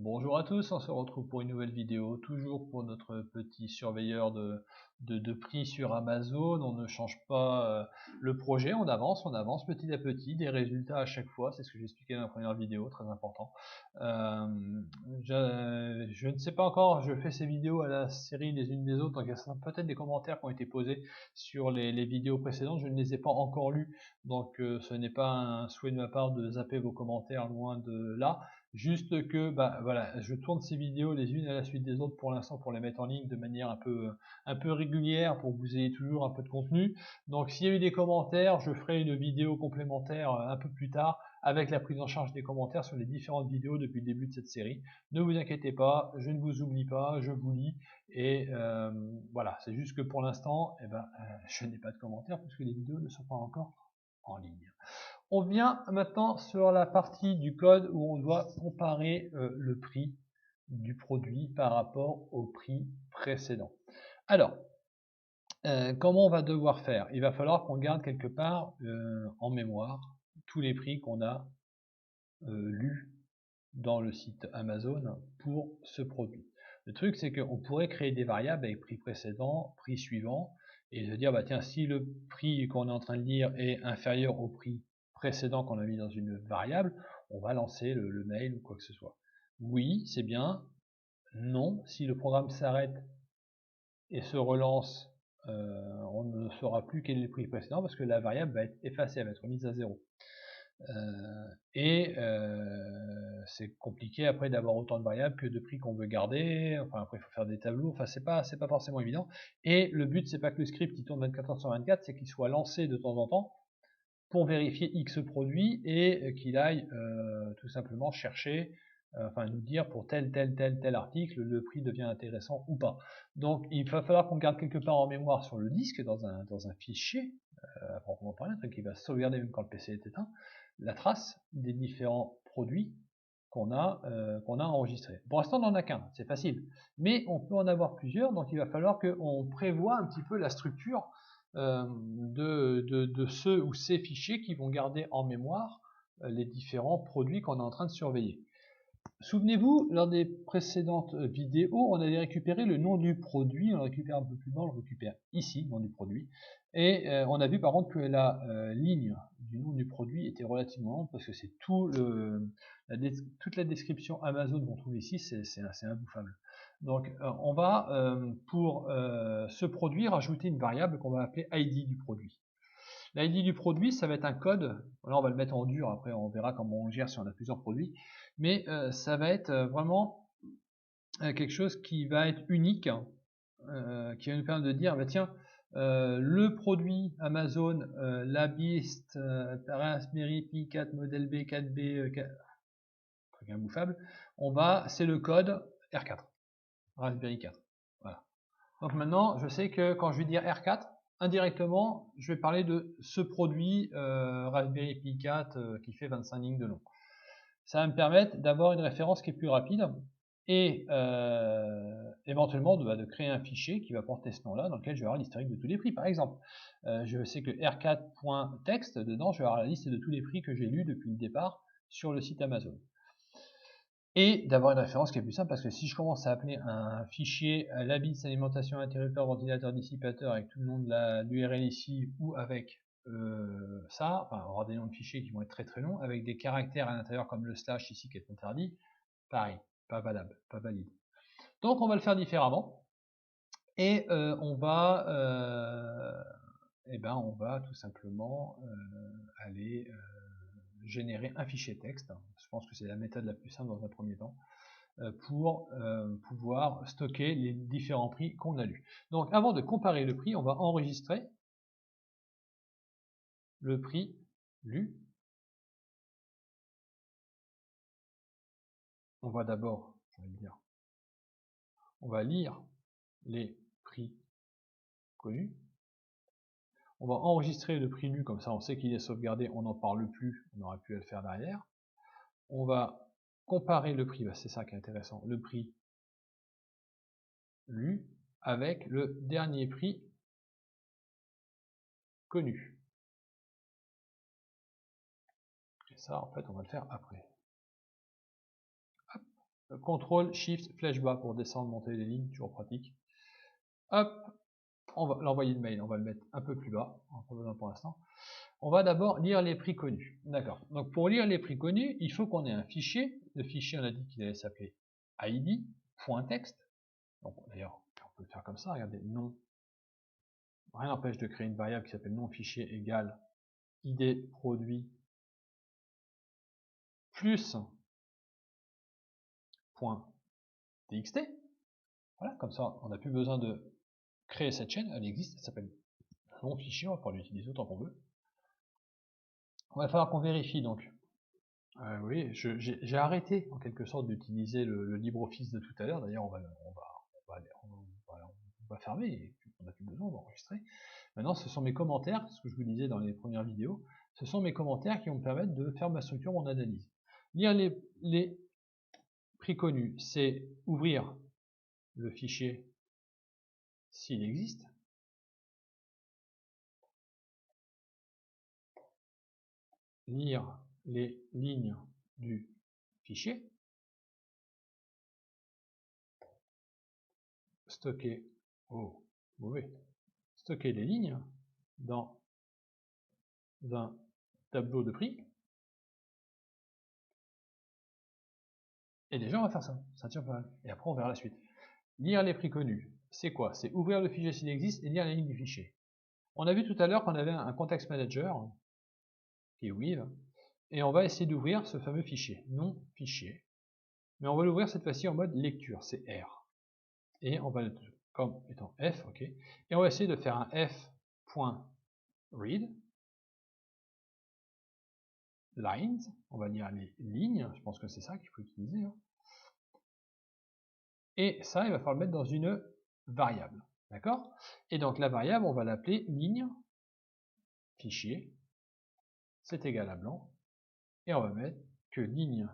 Bonjour à tous, on se retrouve pour une nouvelle vidéo, toujours pour notre petit surveilleur de prix sur Amazon. On ne change pas le projet, on avance petit à petit, des résultats à chaque fois, c'est ce que j'ai expliqué dans la première vidéo, très important. Je ne sais pas encore, je fais ces vidéos à la série les unes des autres, donc il y a peut-être des commentaires qui ont été posés sur les vidéos précédentes, je ne les ai pas encore lus, donc ce n'est pas un souhait de ma part de zapper vos commentaires, loin de là. Juste que bah voilà, je tourne ces vidéos les unes à la suite des autres pour l'instant pour les mettre en ligne de manière un peu régulière pour que vous ayez toujours un peu de contenu. Donc s'il y a eu des commentaires, je ferai une vidéo complémentaire un peu plus tard avec la prise en charge des commentaires sur les différentes vidéos depuis le début de cette série. Ne vous inquiétez pas, je ne vous oublie pas, je vous lis et voilà, c'est juste que pour l'instant, je n'ai pas de commentaires puisque les vidéos ne sont pas encore en ligne. On vient maintenant sur la partie du code où on doit comparer le prix du produit par rapport au prix précédent. Alors, comment on va devoir faire? Il va falloir qu'on garde quelque part en mémoire tous les prix qu'on a lus dans le site Amazon pour ce produit. Le truc, c'est qu'on pourrait créer des variables avec prix précédent, prix suivant, et se dire, bah tiens, si le prix qu'on est en train de lire est inférieur au prix précédent qu'on a mis dans une variable, on va lancer le mail ou quoi que ce soit. Oui, c'est bien. Non, si le programme s'arrête et se relance, on ne saura plus quel est le prix précédent parce que la variable va être effacée, elle va être mise à zéro. C'est compliqué après d'avoir autant de variables que de prix qu'on veut garder. Enfin après il faut faire des tableaux. Enfin c'est pas forcément évident. Et le but c'est pas que le script il tourne 24 heures sur 24, c'est qu'il soit lancé de temps en temps pour vérifier X produit et qu'il aille tout simplement chercher, enfin nous dire pour tel article le prix devient intéressant ou pas. Donc il va falloir qu'on garde quelque part en mémoire sur le disque dans un fichier à proprement parler, un truc qui va sauvegarder même quand le PC est éteint, la trace des différents produits qu'on a enregistrés. Pour l'instant, on n'en a qu'un, c'est facile. Mais on peut en avoir plusieurs, donc il va falloir qu'on prévoie un petit peu la structure de ceux ou ces fichiers qui vont garder en mémoire les différents produits qu'on est en train de surveiller. Souvenez-vous, lors des précédentes vidéos, on avait récupéré le nom du produit, on le récupère un peu plus bas, on le récupère ici, le nom du produit, et on a vu par contre que la ligne du nom du produit était relativement longue, parce que c'est toute la description Amazon qu'on trouve ici, c'est imbouffable. Donc on va, pour ce produit, rajouter une variable qu'on va appeler ID du produit. L'ID du produit, ça va être un code. Là, on va le mettre en dur. Après, on verra comment on gère si on a plusieurs produits. Mais ça va être vraiment quelque chose qui va être unique, qui va nous permettre de dire, bah, tiens, le produit Amazon, la Beast, Raspberry Pi 4, modèle B, 4B, truc imbouffable, c'est le code R4, Raspberry 4. Voilà. Donc maintenant, je sais que quand je vais dire R4, indirectement, je vais parler de ce produit Raspberry Pi 4 qui fait 25 lignes de long. Ça va me permettre d'avoir une référence qui est plus rapide et éventuellement de créer un fichier qui va porter ce nom-là, dans lequel je vais avoir l'historique de tous les prix. Par exemple, je sais que r4.text, dedans, je vais avoir la liste de tous les prix que j'ai lus depuis le départ sur le site Amazon. Et d'avoir une référence qui est plus simple, parce que si je commence à appeler un fichier la bits, alimentation, interrupteur, ventilateur, dissipateur, avec tout le nom de l'URL ici, ou avec ça, enfin, on aura des noms de fichiers qui vont être très très longs, avec des caractères à l'intérieur comme le slash ici qui est interdit, pareil, pas valable, pas valide. Donc on va le faire différemment, et on va tout simplement aller générer un fichier texte. Je pense que c'est la méthode la plus simple dans un premier temps pour pouvoir stocker les différents prix qu'on a lus. Donc avant de comparer le prix, on va enregistrer le prix lu. On va d'abord, on va lire les prix connus. On va enregistrer le prix lu, comme ça on sait qu'il est sauvegardé, on n'en parle plus, on aurait pu le faire derrière. On va comparer le prix, c'est ça qui est intéressant, le prix lu avec le dernier prix connu. Et ça, en fait, on va le faire après. Hop, CTRL SHIFT flèche bas pour descendre, monter les lignes, toujours pratique. Hop, on va l'envoyer le mail, on va le mettre un peu plus bas, on n'a pas besoin pour l'instant. On va d'abord lire les prix connus. D'accord. Donc pour lire les prix connus, il faut qu'on ait un fichier. Le fichier, on a dit qu'il allait s'appeler id.text. Donc d'ailleurs, on peut le faire comme ça, regardez, nom. Rien n'empêche de créer une variable qui s'appelle nom fichier égale id produit plus .txt. Voilà, comme ça, on n'a plus besoin de créer cette chaîne, elle existe, elle s'appelle nom fichier, on va pouvoir l'utiliser autant qu'on veut. On va falloir qu'on vérifie donc. Oui, j'ai arrêté en quelque sorte d'utiliser le LibreOffice de tout à l'heure, d'ailleurs on va fermer, on n'a plus besoin d'enregistrer. Maintenant ce sont mes commentaires, ce que je vous disais dans les premières vidéos, ce sont mes commentaires qui vont me permettre de faire ma structure, mon analyse. Lire les prix connus, c'est ouvrir le fichier s'il existe. Lire les lignes du fichier. Stocker, stocker les lignes dans un tableau de prix. Et déjà on va faire ça tient pas mal. Et après on verra la suite. Lire les prix connus, c'est quoi? C'est ouvrir le fichier s'il existe et lire les lignes du fichier. On a vu tout à l'heure qu'on avait un context manager, qui est Weave, et on va essayer d'ouvrir ce fameux fichier, non fichier. Mais on va l'ouvrir cette fois-ci en mode lecture, c'est R. Et on va le comme étant F, ok. Et on va essayer de faire un f.read lines, on va lire les lignes, je pense que c'est ça qu'il faut utiliser. Hein. Et ça, il va falloir le mettre dans une variable. D'accord? Et donc la variable, on va l'appeler ligne, fichier, c'est égal à blanc. Et on va mettre que ligne,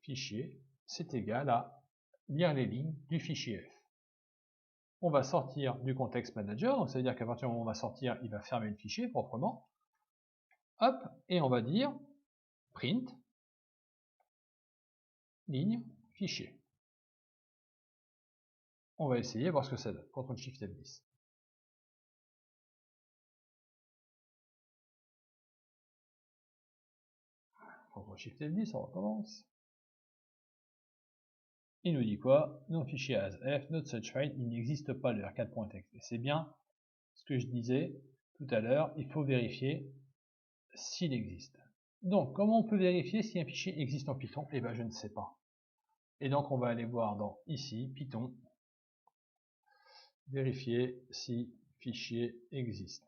fichier, c'est égal à lire les lignes du fichier F. On va sortir du context manager, donc ça veut dire qu'à partir du moment où on va sortir, il va fermer le fichier proprement. Hop, et on va dire print, ligne, fichier. On va essayer, voir ce que ça donne. CTRL SHIFT F10. CTRL SHIFT F10, on recommence. Il nous dit quoi? Non fichier as f, not such file, il n'existe pas le r4.txt. C'est bien ce que je disais tout à l'heure, il faut vérifier s'il existe. Donc, comment on peut vérifier si un fichier existe en Python? Eh bien, je ne sais pas. Et donc, on va aller voir dans ici, Python, vérifier si fichier existe.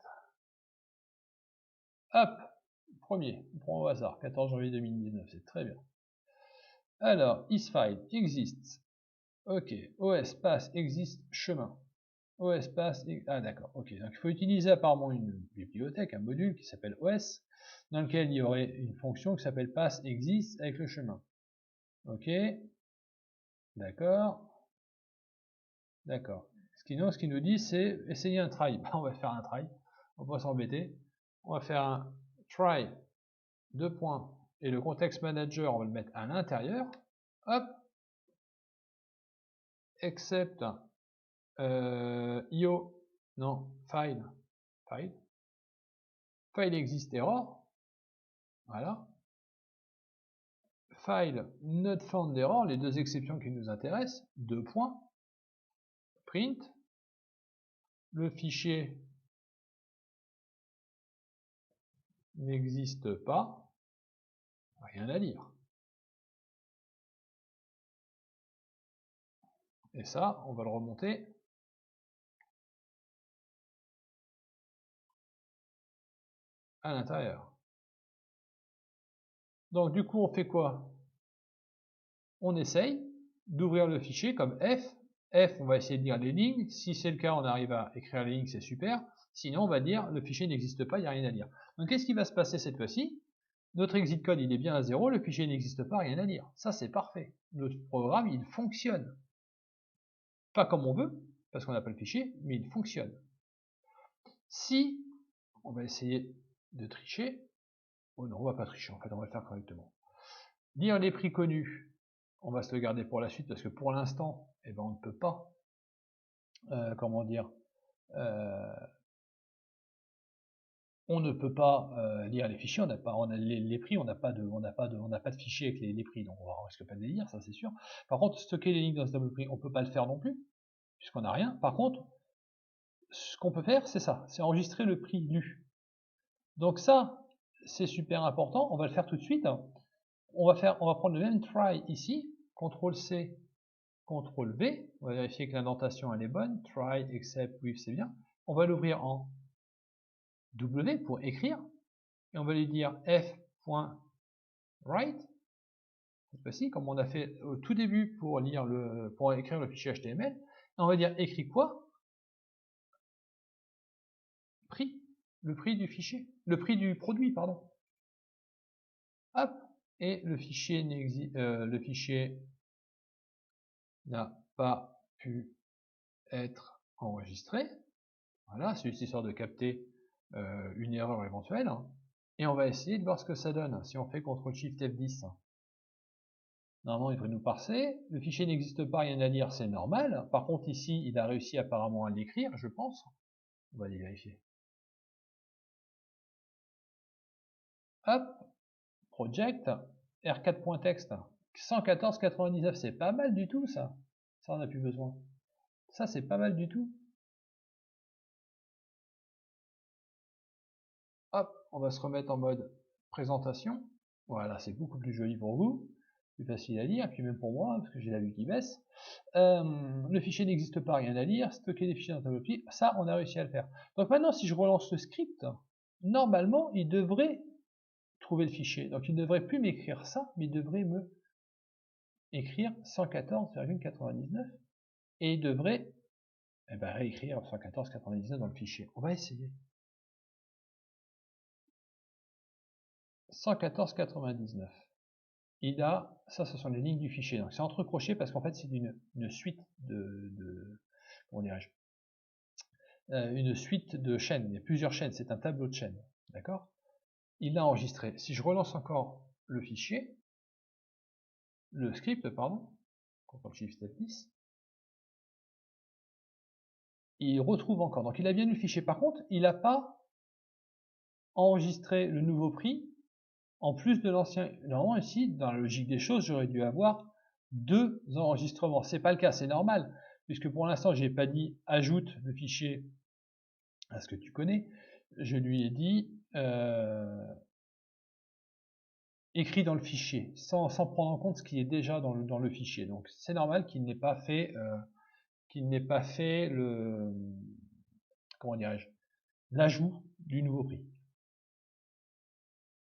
Hop, premier, on prend au hasard, 14 janvier 2019, c'est très bien. Alors, isFile existe. Ok, OS pass existe chemin. OS pass, ah d'accord, ok. Donc il faut utiliser apparemment une bibliothèque, un module qui s'appelle OS, dans lequel il y aurait une fonction qui s'appelle pass existe avec le chemin. Ok, d'accord, d'accord. Ce qui nous dit, c'est essayer un try. On va faire un try, on va pas s'embêter. On va faire un try, deux points, et le context manager, on va le mettre à l'intérieur. Hop, except io, non, file exist error, voilà. File not found error, les deux exceptions qui nous intéressent, deux points, print, le fichier n'existe pas, rien à lire. Et ça, on va le remonter à l'intérieur. Donc du coup, on fait quoi? On essaye d'ouvrir le fichier comme F. F, on va essayer de lire les lignes. Si c'est le cas, on arrive à écrire les lignes, c'est super. Sinon, on va dire le fichier n'existe pas, il n'y a rien à lire. Donc qu'est-ce qui va se passer cette fois-ci? Notre exit code, il est bien à 0, le fichier n'existe pas, rien à lire. Ça, c'est parfait. Notre programme, il fonctionne. Pas comme on veut, parce qu'on n'a pas le fichier, mais il fonctionne. Si, on va essayer de tricher, oh non, on va pas tricher, en fait, on va le faire correctement. Lire les prix connus, on va se le garder pour la suite parce que pour l'instant, eh ben, on ne peut pas, comment dire, on ne peut pas lire les fichiers, on a les prix, on n'a pas de fichier avec les prix, donc on risque pas de les lire, ça c'est sûr. Par contre, stocker les lignes dans ce tableau de prix, on peut pas le faire non plus, puisqu'on n'a rien. Par contre, ce qu'on peut faire, c'est ça, c'est enregistrer le prix lu. Donc ça, c'est super important, on va le faire tout de suite. On va prendre le même try ici, CTRL-C, CTRL-V, on va vérifier que l'indentation elle est bonne, try, except, with, c'est bien. On va l'ouvrir en W pour écrire, et on va lui dire f.write, cette fois-ci, comme on a fait au tout début pour écrire le fichier HTML, et on va dire écrit quoi? Prix, le prix du fichier, le prix du produit, pardon. Hop, et le fichier n'a pas pu être enregistré. Voilà, c'est juste histoire de capter une erreur éventuelle. Et on va essayer de voir ce que ça donne. Si on fait CTRL-SHIFT F10, normalement il devrait nous parser. Le fichier n'existe pas, rien à lire, c'est normal. Par contre ici, il a réussi apparemment à l'écrire, je pense. On va aller vérifier. Hop, project, R4.text, 114,99, c'est pas mal du tout ça. Ça on n'a plus besoin. Ça c'est pas mal du tout. Hop, on va se remettre en mode présentation. Voilà, c'est beaucoup plus joli pour vous, plus facile à lire, puis même pour moi, parce que j'ai la vue qui baisse. Le fichier n'existe pas, rien à lire. Stocker des fichiers dans un tableau de pied, ça on a réussi à le faire. Donc maintenant, si je relance le script, normalement, il devrait trouver le fichier. Donc il ne devrait plus m'écrire ça, mais il devrait me écrire 114,99 et il devrait réécrire 114,99 dans le fichier. On va essayer. 114,99. Il a, ça ce sont les lignes du fichier, donc c'est entre crochets parce qu'en fait c'est une suite comment dirais-je, une suite de chaînes, il y a plusieurs chaînes, c'est un tableau de chaînes, d'accord? Il l'a enregistré. Si je relance encore le fichier, le script, pardon, CTRL-SHIFT F10, il retrouve encore, donc il a bien eu le fichier, par contre il n'a pas enregistré le nouveau prix en plus de l'ancien. Normalement ici, dans la logique des choses, j'aurais dû avoir deux enregistrements. C'est pas le cas, c'est normal, puisque pour l'instant j'ai pas dit ajoute le fichier à ce que tu connais. Je lui ai dit écrit dans le fichier, sans prendre en compte ce qui est déjà dans le fichier. Donc c'est normal qu'il n'ait pas fait le, comment dirais-je, l'ajout du nouveau prix.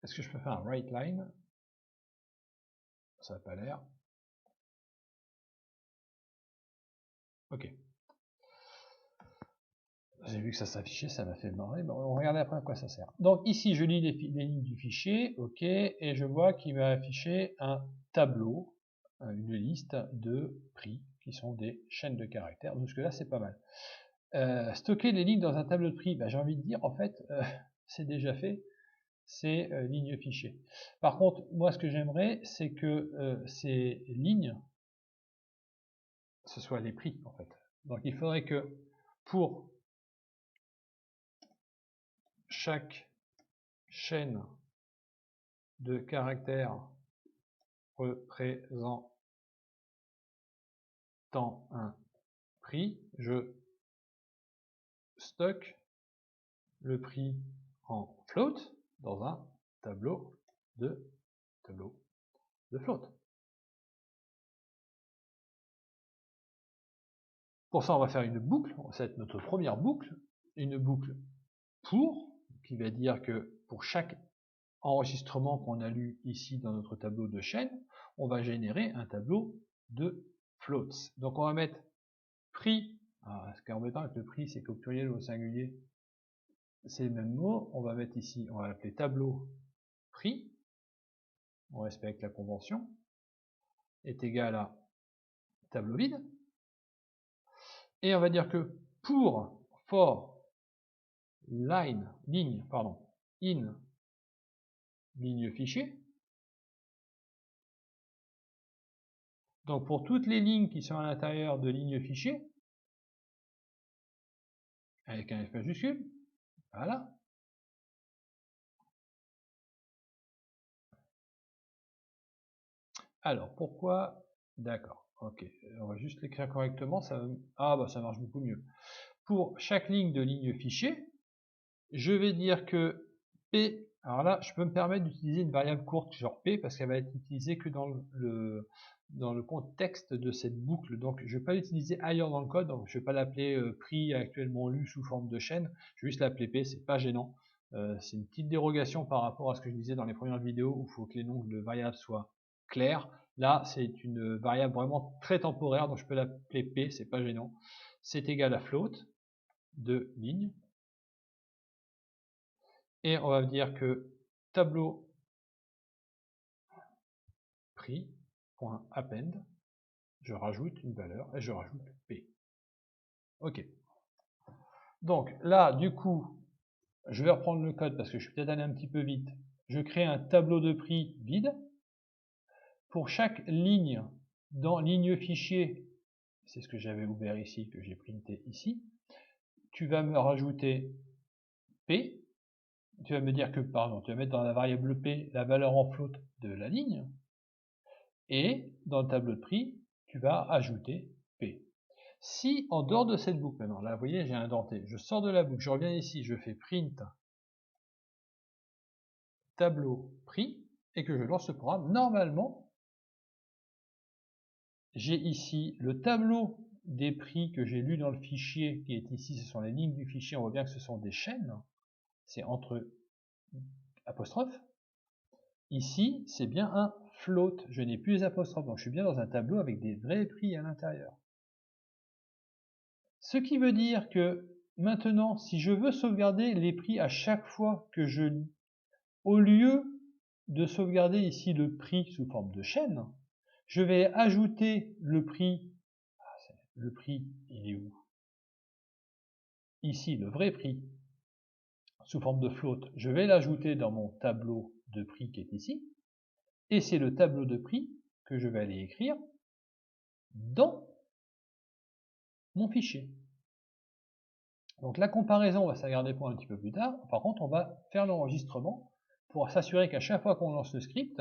Est-ce que je peux faire un write line? Ça n'a pas l'air. Ok. J'ai vu que ça s'affichait, ça m'a fait marrer. Bon, on va regarder après à quoi ça sert. Donc ici, je lis les lignes du fichier, ok, et je vois qu'il va afficher un tableau, une liste de prix, qui sont des chaînes de caractères. Donc jusque là, c'est pas mal. Stocker les lignes dans un tableau de prix, j'ai envie de dire, en fait, c'est déjà fait, c'est ligne fichier. Par contre, moi, ce que j'aimerais, c'est que ces lignes, ce soit les prix, en fait. Donc il faudrait que pour chaque chaîne de caractères représentant un prix, je stocke le prix en float dans un tableau de float. Pour ça, on va faire une boucle, ça va être notre première boucle, une boucle pour, qui va dire que pour chaque enregistrement qu'on a lu ici dans notre tableau de chaîne, on va générer un tableau de floats. Donc on va mettre prix, ce qui est embêtant avec le prix, c'est qu'au pluriel ou au singulier, c'est le même mot. On va mettre ici, on va l'appeler tableau prix, on respecte la convention, est égal à tableau vide, et on va dire que pour ligne, in ligne fichier, Donc pour toutes les lignes qui sont à l'intérieur de ligne fichier, avec un F majuscule, voilà. Alors pourquoi? D'accord, ok, on va juste l'écrire correctement, ça marche beaucoup mieux. Pour chaque ligne de ligne fichier, je vais dire que P, alors là, je peux me permettre d'utiliser une variable courte genre P parce qu'elle va être utilisée que dans le contexte de cette boucle. Donc, je ne vais pas l'utiliser ailleurs dans le code. Donc, je ne vais pas l'appeler prix actuellement lu sous forme de chaîne. Je vais juste l'appeler P, c'est pas gênant. C'est une petite dérogation par rapport à ce que je disais dans les premières vidéos où il faut que les noms de variables soient clairs. Là, c'est une variable vraiment très temporaire, donc je peux l'appeler P, c'est pas gênant. C'est égal à float de ligne. Et on va dire que tableau prix.append, je rajoute une valeur et je rajoute P. Ok. Donc là, du coup, je vais reprendre le code parce que je suis peut-être allé un petit peu vite. Je crée un tableau de prix vide. Pour chaque ligne dans ligne fichier, c'est ce que j'avais ouvert ici, que j'ai printé ici, tu vas me rajouter P. Tu vas me dire que, pardon, tu vas mettre dans la variable P la valeur en float de la ligne. Et dans le tableau de prix, tu vas ajouter P. Si en dehors de cette boucle, maintenant, là vous voyez j'ai indenté, je sors de la boucle, je reviens ici, je fais print tableau prix et que je lance ce programme, normalement j'ai ici le tableau des prix que j'ai lu dans le fichier qui est ici, ce sont les lignes du fichier, on voit bien que ce sont des chaînes, c'est entre apostrophes. Ici c'est bien un float, je n'ai plus les apostrophes, donc je suis bien dans un tableau avec des vrais prix à l'intérieur. Ce qui veut dire que maintenant, si je veux sauvegarder les prix à chaque fois que je lis, au lieu de sauvegarder ici le prix sous forme de chaîne, je vais ajouter le prix. Le prix, il est où? Ici, le vrai prix, sous forme de float. Je vais l'ajouter dans mon tableau de prix qui est ici. Et c'est le tableau de prix que je vais aller écrire dans mon fichier. Donc la comparaison, on va s'en garder pour un petit peu plus tard. Par contre, on va faire l'enregistrement pour s'assurer qu'à chaque fois qu'on lance le script,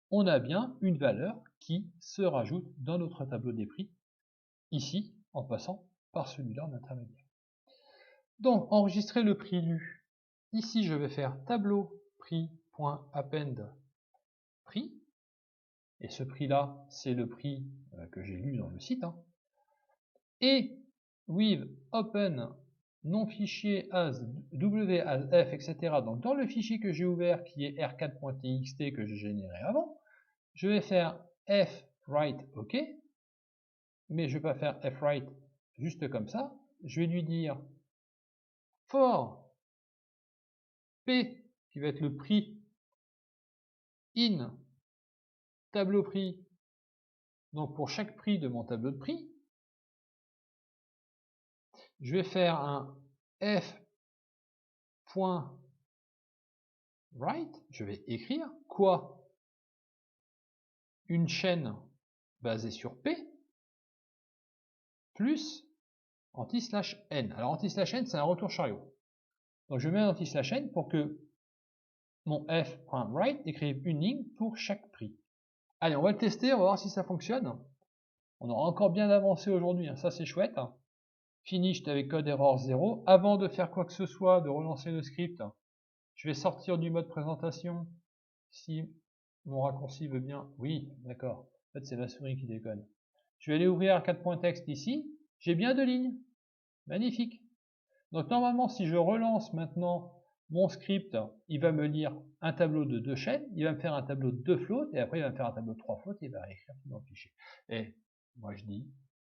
on a bien une valeur qui se rajoute dans notre tableau des prix, ici, en passant par celui-là en intermédiaire. Donc, enregistrer le prix lu. Ici, je vais faire tableau prix.append prix. Et ce prix-là, c'est le prix que j'ai lu dans le site. Et with open non fichier as w as f, etc. Donc dans le fichier que j'ai ouvert qui est r4.txt que j'ai généré avant, je vais faire fwrite ok, mais je ne vais pas faire fwrite juste comme ça. Je vais lui dire for p qui va être le prix in tableau prix. Donc pour chaque prix de mon tableau de prix, je vais faire un f.write, je vais écrire quoi? Une chaîne basée sur P plus anti/n. Alors anti/n, c'est un retour chariot. Donc je mets un anti/n pour que mon f.write écrive une ligne pour chaque prix. Allez, on va le tester, on va voir si ça fonctionne. On aura encore bien avancé aujourd'hui, ça c'est chouette. Finished avec code error 0. Avant de faire quoi que ce soit, de relancer le script, je vais sortir du mode présentation. Si mon raccourci veut bien. Oui, d'accord. En fait, c'est la souris qui déconne. Je vais aller ouvrir 4.txt ici. J'ai bien deux lignes. Magnifique. Donc normalement, si je relance maintenant mon script, il va me lire un tableau de 2 chaînes, il va me faire un tableau de 2 floats, et après il va me faire un tableau de 3 floats, et il va réécrire tout dans le fichier. Et moi je dis,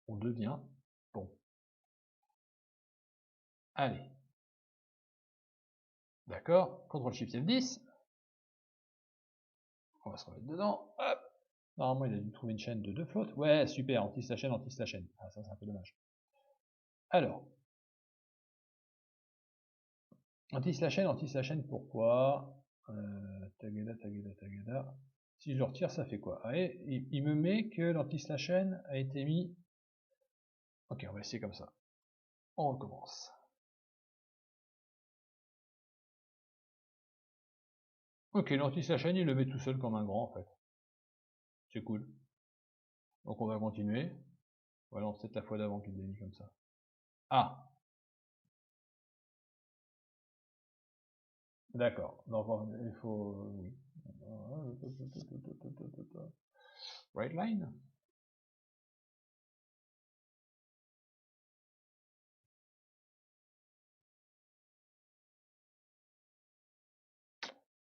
on devient bon. Allez. D'accord, CTRL-SHIFT-F10. On va se remettre dedans. Hop. Normalement, il a dû trouver une chaîne de 2 floats. Ouais, super, anti/n, anti/n. Ah, ça c'est un peu dommage. Alors, anti/n, pourquoi tagada. Si je le retire, ça fait quoi? Ouais, il me met que l'anti-slash n a été mis. Ok, on va essayer comme ça. On recommence. Ok, l'anti-slash n, il le met tout seul comme un grand, en fait. C'est cool. Donc on va continuer. Voilà, c'est peut-être la fois d'avant qu'il l'a mis comme ça. Ah, d'accord. Donc il faut... Oui. Right line.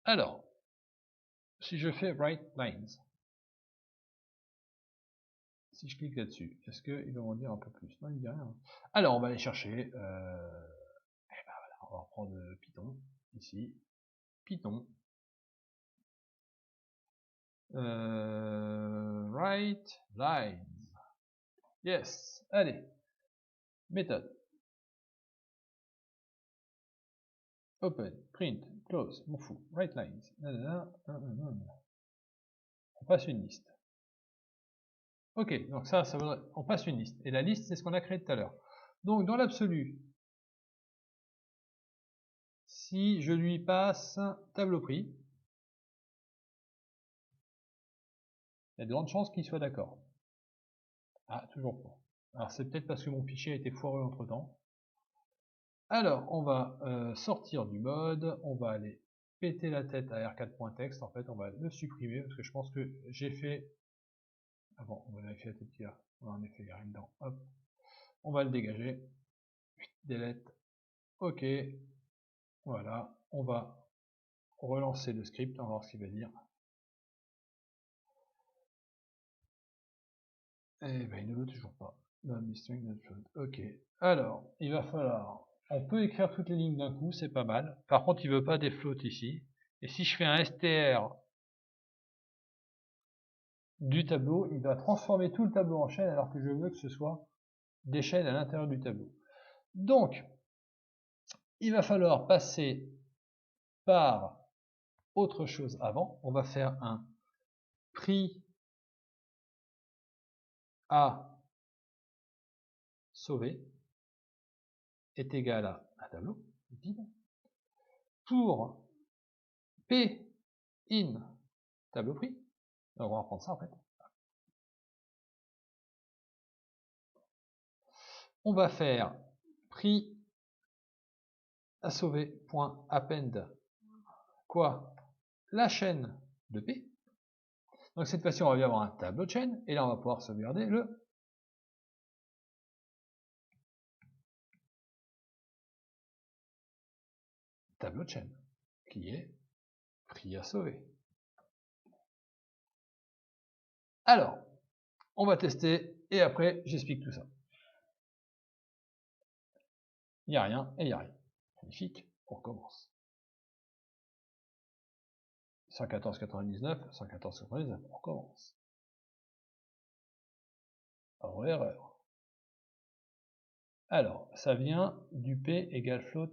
Alors, si je fais right lines, si je clique là-dessus, est-ce qu'il va m'en dire un peu plus? Non, il ne dit rien. Alors, on va aller chercher. On va reprendre Python, ici. Python. Right lines. Yes. Allez. Méthode. Open, print, close, m'en fous. Right lines. On passe une liste. Ok, donc ça vaudrait... On passe une liste. Et la liste, c'est ce qu'on a créé tout à l'heure. Donc, dans l'absolu, si je lui passe tableau prix, il y a de grandes chances qu'il soit d'accord. Ah, toujours pas. Alors, c'est peut-être parce que mon fichier a été foireux entre temps. Alors, on va sortir du mode, on va aller péter la tête à R4.text, en fait, on va le supprimer, parce que je pense que j'ai fait... Ah bon, on va vérifier la tête qu'il y a. En effet, il n'y a rien dedans. Hop. On va le dégager. Delete. Ok. Voilà. On va relancer le script, on va voir ce qu'il va dire. Eh ben, il ne veut toujours pas. Ok. Alors, il va falloir... On peut écrire toutes les lignes d'un coup, c'est pas mal. Par contre, il veut pas des floats ici. Et si je fais un str du tableau, il va transformer tout le tableau en chaîne alors que je veux que ce soit des chaînes à l'intérieur du tableau. Donc, il va falloir passer par autre chose avant. On va faire un prix à sauver est égal à un tableau vide pour P in tableau prix. Donc on va reprendre ça en fait. On va faire prix à sauver.append quoi? La chaîne de P. Donc cette fois-ci on va bien avoir un tableau de chaîne et là on va pouvoir sauvegarder le tableau de chaîne qui est prix à sauver. Alors, on va tester et après j'explique tout ça. Il n'y a rien et il n'y a rien. Magnifique, on recommence. 114,99, 114,99, on recommence. Erreur. Alors, ça vient du P égale float,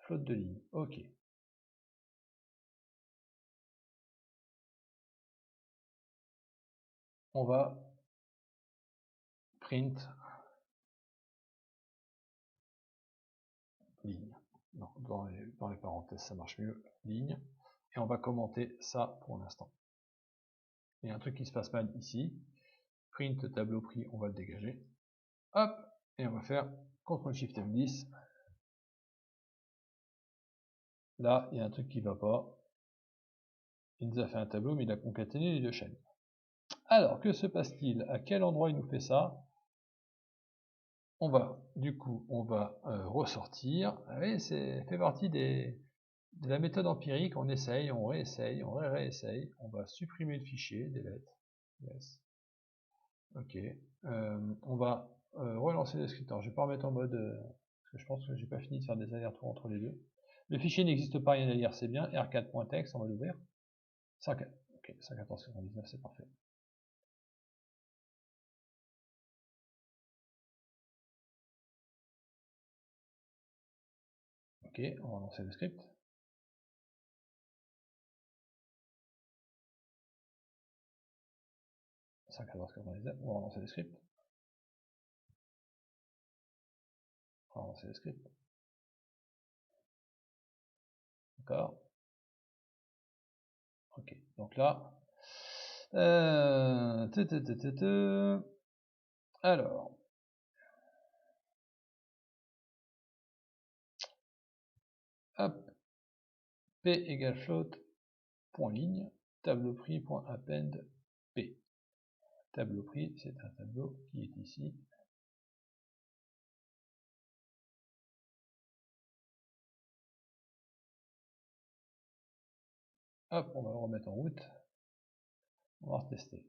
float de ligne. Ok. On va print ligne. Non, dans les parenthèses, ça marche mieux. Ligne. Et on va commenter ça pour l'instant. Il y a un truc qui se passe mal ici. Print tableau prix, on va le dégager. Hop. Et on va faire CTRL SHIFT F10. Là, il y a un truc qui va pas. Il nous a fait un tableau, mais il a concaténé les deux chaînes. Alors, que se passe-t-il? À quel endroit il nous fait ça? On va, du coup, on va ressortir. Oui, c'est fait partie de la méthode empirique. On essaye, on réessaye, on réessaye. On va supprimer le fichier, delete. Yes. Ok. On va relancer le script. Alors, je vais pas remettre en mode parce que je pense que j'ai pas fini de faire des allers-retours entre les deux. Le fichier n'existe pas, rien à lire, c'est bien. R4.text, on va l'ouvrir. Ok, 114,99, c'est parfait. Ok, on va lancer le script. 514,97, on va relancer le script. On va relancer le script. D'accord. Ok, donc là, alors, hop, P égale float, point ligne, tableau prix, point append, P. Tableau prix, c'est un tableau qui est ici. Hop, on va le remettre en route. On va retester.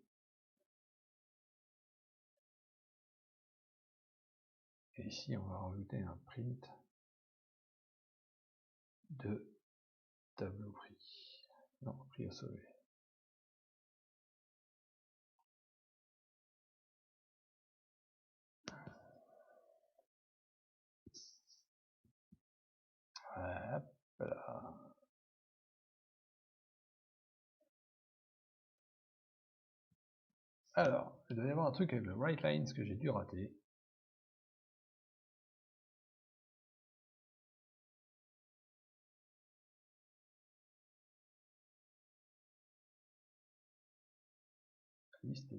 Et ici, on va rajouter un print de tableau prix. Non, prix à sauver. Hop là. Alors, il doit y avoir un truc avec le write lines que j'ai dû rater. Liste.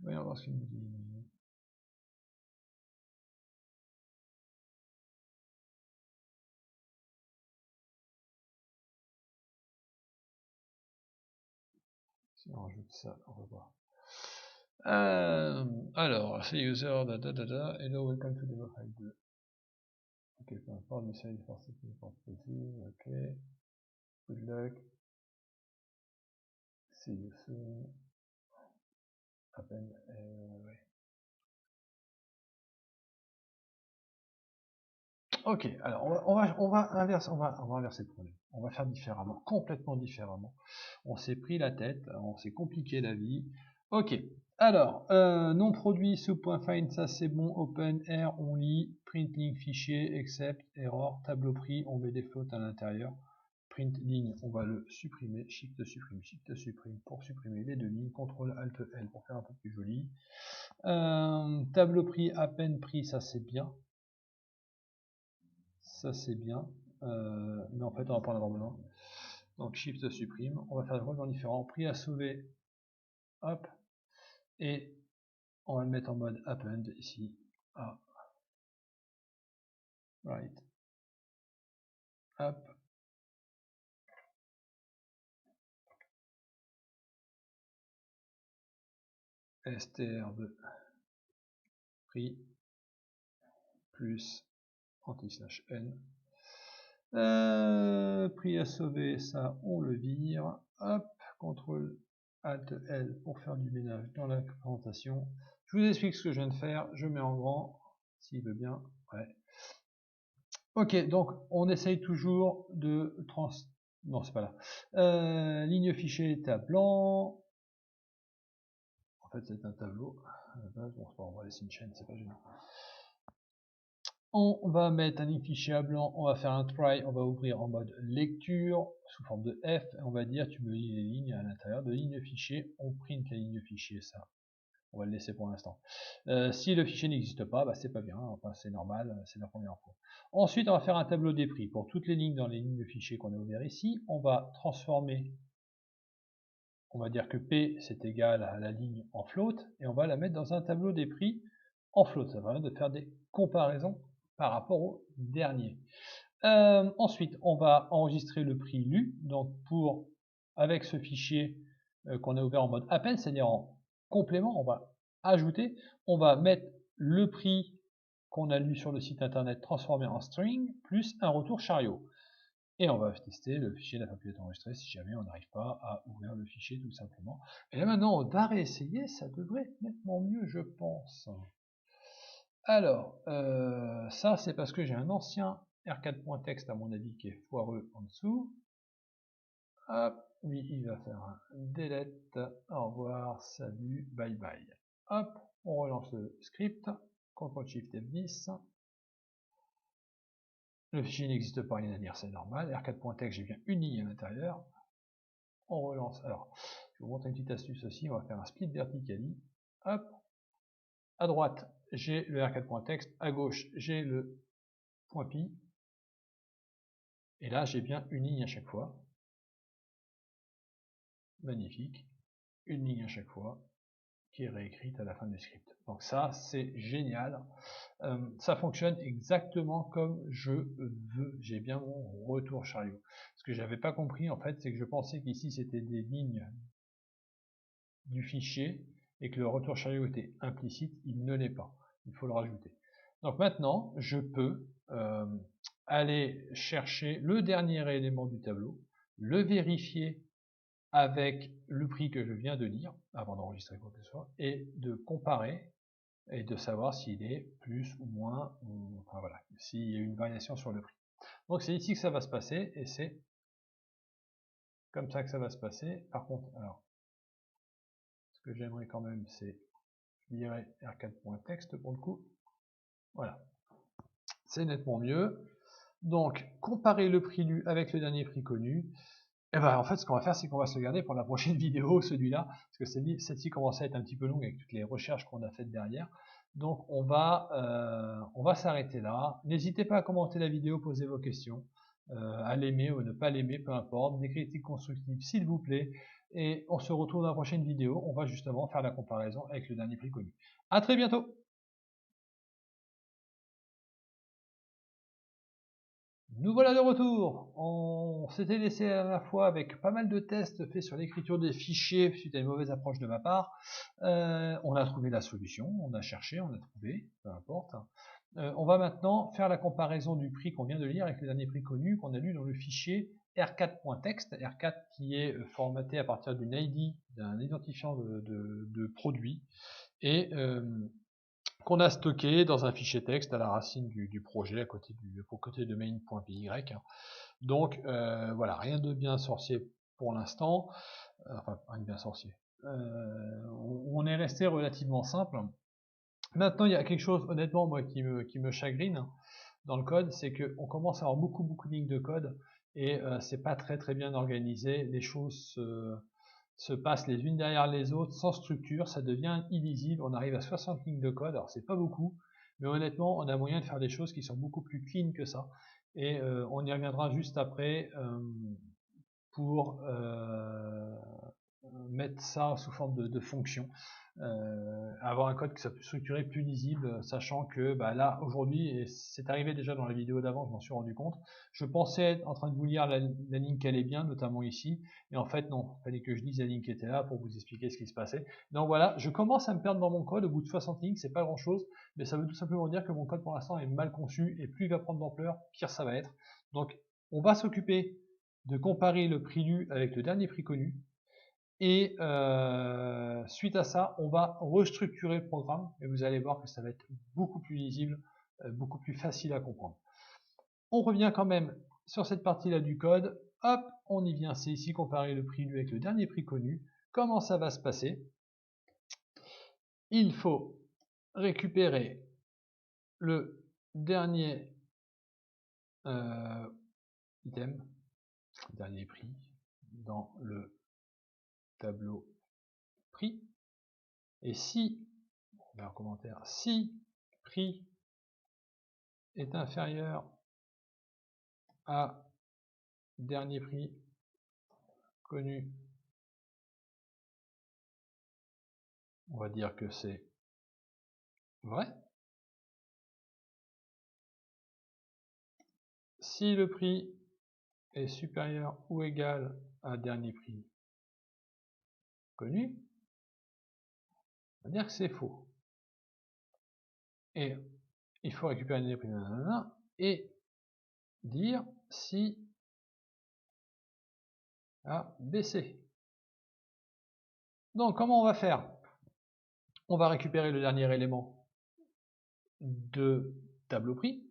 Voyons voir ce qu'il nous dit. Si on rajoute ça, on va voir. Alors, c'est user, hello, welcome to DevoFile 2. Ok, peu importe, mais c'est forcément positive, ok. Good luck. See you soon. À peine, ouais. Ok, alors on va inverser le problème. On va faire différemment, complètement différemment. On s'est pris la tête, on s'est compliqué la vie. Ok, alors, non produit sous point find, ça c'est bon, open, R, on lit, printing fichier, except, error, tableau prix, on met des flottes à l'intérieur, print ligne, on va le supprimer, shift supprime pour supprimer les deux lignes, contrôle alt L pour faire un peu plus joli. Tableau prix, à peine prix, ça c'est bien. Ça c'est bien, mais en fait on va pas en avoir besoin. Donc shift supprime, on va faire des mouvements différents, prix à sauver, hop, et on va le mettre en mode append ici, right, hop, str de prix plus anti/n. Prix à sauver, ça on le vire, hop, contrôle alt L pour faire du ménage dans la présentation. Je vous explique ce que je viens de faire, je mets en grand, s'il veut bien, ouais. Ok, donc on essaye toujours de non, c'est pas là. Ligne fichier tab blanc. En fait, c'est un tableau. Bon, on va laisser une chaîne, c'est pas gênant. On va mettre un ligne fichier à blanc, on va faire un try, on va ouvrir en mode lecture sous forme de F, et on va dire tu me lis les lignes à l'intérieur de ligne fichier, on print la ligne fichier, ça. On va le laisser pour l'instant. Si le fichier n'existe pas, bah, c'est pas bien, enfin, c'est normal, c'est la première fois. Ensuite, on va faire un tableau des prix. Pour toutes les lignes dans les lignes de fichier qu'on a ouvert ici, on va transformer, on va dire que P c'est égal à la ligne en float, et on va la mettre dans un tableau des prix en float. Ça va permettre de faire des comparaisons par rapport au dernier. Ensuite, on va enregistrer le prix lu, donc avec ce fichier qu'on a ouvert en mode append, c'est-à-dire en complément, on va ajouter, on va mettre le prix qu'on a lu sur le site internet transformé en string, plus un retour chariot. Et on va tester, le fichier n'a pas pu être enregistré si jamais on n'arrive pas à ouvrir le fichier tout simplement. Et là maintenant, on va réessayer, ça devrait être nettement mieux, je pense. Alors, ça c'est parce que j'ai un ancien R4.txt à mon avis qui est foireux en dessous. Hop, lui il va faire un delete, au revoir, salut, bye bye. Hop, on relance le script, CTRL-SHIFT F10. Le fichier n'existe pas, rien à dire, c'est normal. R4.txt, j'ai bien une ligne à l'intérieur. On relance. Alors, je vous montre une petite astuce aussi. On va faire un split vertically. Hop. À droite, j'ai le R4.txt. À gauche, j'ai le .py. Et là, j'ai bien une ligne à chaque fois. Magnifique. Une ligne à chaque fois qui est réécrite à la fin du script. Donc ça, c'est génial. Ça fonctionne exactement comme je veux. J'ai bien mon retour chariot. Ce que j'avais pas compris, en fait, c'est que je pensais qu'ici, c'était des lignes du fichier et que le retour chariot était implicite. Il ne l'est pas. Il faut le rajouter. Donc maintenant, je peux aller chercher le dernier élément du tableau, le vérifier avec le prix que je viens de lire, avant d'enregistrer quoi que ce soit, et de comparer et de savoir s'il est plus ou moins, enfin voilà, s'il y a une variation sur le prix. Donc c'est ici que ça va se passer, et c'est comme ça que ça va se passer. Par contre, alors, ce que j'aimerais quand même, c'est virer R4.txt pour le coup. Voilà, c'est nettement mieux. Donc, comparer le prix lu avec le dernier prix connu. Et ben en fait, ce qu'on va faire, c'est qu'on va se le garder pour la prochaine vidéo, celui-là, parce que celle-ci commence à être un petit peu longue avec toutes les recherches qu'on a faites derrière. Donc on va s'arrêter là. N'hésitez pas à commenter la vidéo, poser vos questions, à l'aimer ou ne pas l'aimer, peu importe. Des critiques constructives, s'il vous plaît. Et on se retrouve dans la prochaine vidéo. On va justement faire la comparaison avec le dernier prix connu. À très bientôt. Nous voilà de retour. On s'était laissé à la fois avec pas mal de tests faits sur l'écriture des fichiers suite à une mauvaise approche de ma part. On a trouvé la solution, on a cherché, on a trouvé, peu importe. On va maintenant faire la comparaison du prix qu'on vient de lire avec le dernier prix connu qu'on a lu dans le fichier R4.txt, R4 qui est formaté à partir d'une ID, d'un identifiant de produit, et qu'on a stocké dans un fichier texte à la racine du projet, à côté de main.py. Donc voilà, rien de bien sorcier pour l'instant, enfin rien de bien sorcier. On est resté relativement simple. Maintenant, il y a quelque chose, honnêtement, moi, qui me chagrine dans le code, c'est qu'on commence à avoir beaucoup de lignes de code, et c'est pas très bien organisé. Les choses se passent les unes derrière les autres, sans structure, ça devient illisible. On arrive à 60 lignes de code, alors c'est pas beaucoup, mais honnêtement, on a moyen de faire des choses qui sont beaucoup plus clean que ça. Et on y reviendra juste après pour mettre ça sous forme de fonction. Avoir un code qui soit plus structuré, plus lisible, sachant que bah, là aujourd'hui, et c'est arrivé déjà dans la vidéo d'avant, je m'en suis rendu compte, je pensais être en train de vous lire la ligne qui allait bien, notamment ici, et en fait non, il fallait que je lise la ligne qui était là pour vous expliquer ce qui se passait. Donc voilà, je commence à me perdre dans mon code au bout de 60 lignes, c'est pas grand chose, mais ça veut tout simplement dire que mon code pour l'instant est mal conçu, et plus il va prendre d'ampleur, pire ça va être. Donc on va s'occuper de comparer le prix lu avec le dernier prix connu, et suite à ça, on va restructurer le programme, et vous allez voir que ça va être beaucoup plus lisible, beaucoup plus facile à comprendre. On revient quand même sur cette partie-là du code. Hop, on y vient, c'est ici comparer le prix lu avec le dernier prix connu. Comment ça va se passer? Il faut récupérer le dernier item, dernier prix, dans le tableau prix. Et si, on met en commentaire, si prix est inférieur à dernier prix connu, on va dire que c'est vrai. Si le prix est supérieur ou égal à dernier prix connu, on va dire que c'est faux. Et il faut récupérer le dernier prix et dire si a baissé. Donc comment on va faire? On va récupérer le dernier élément de tableau prix.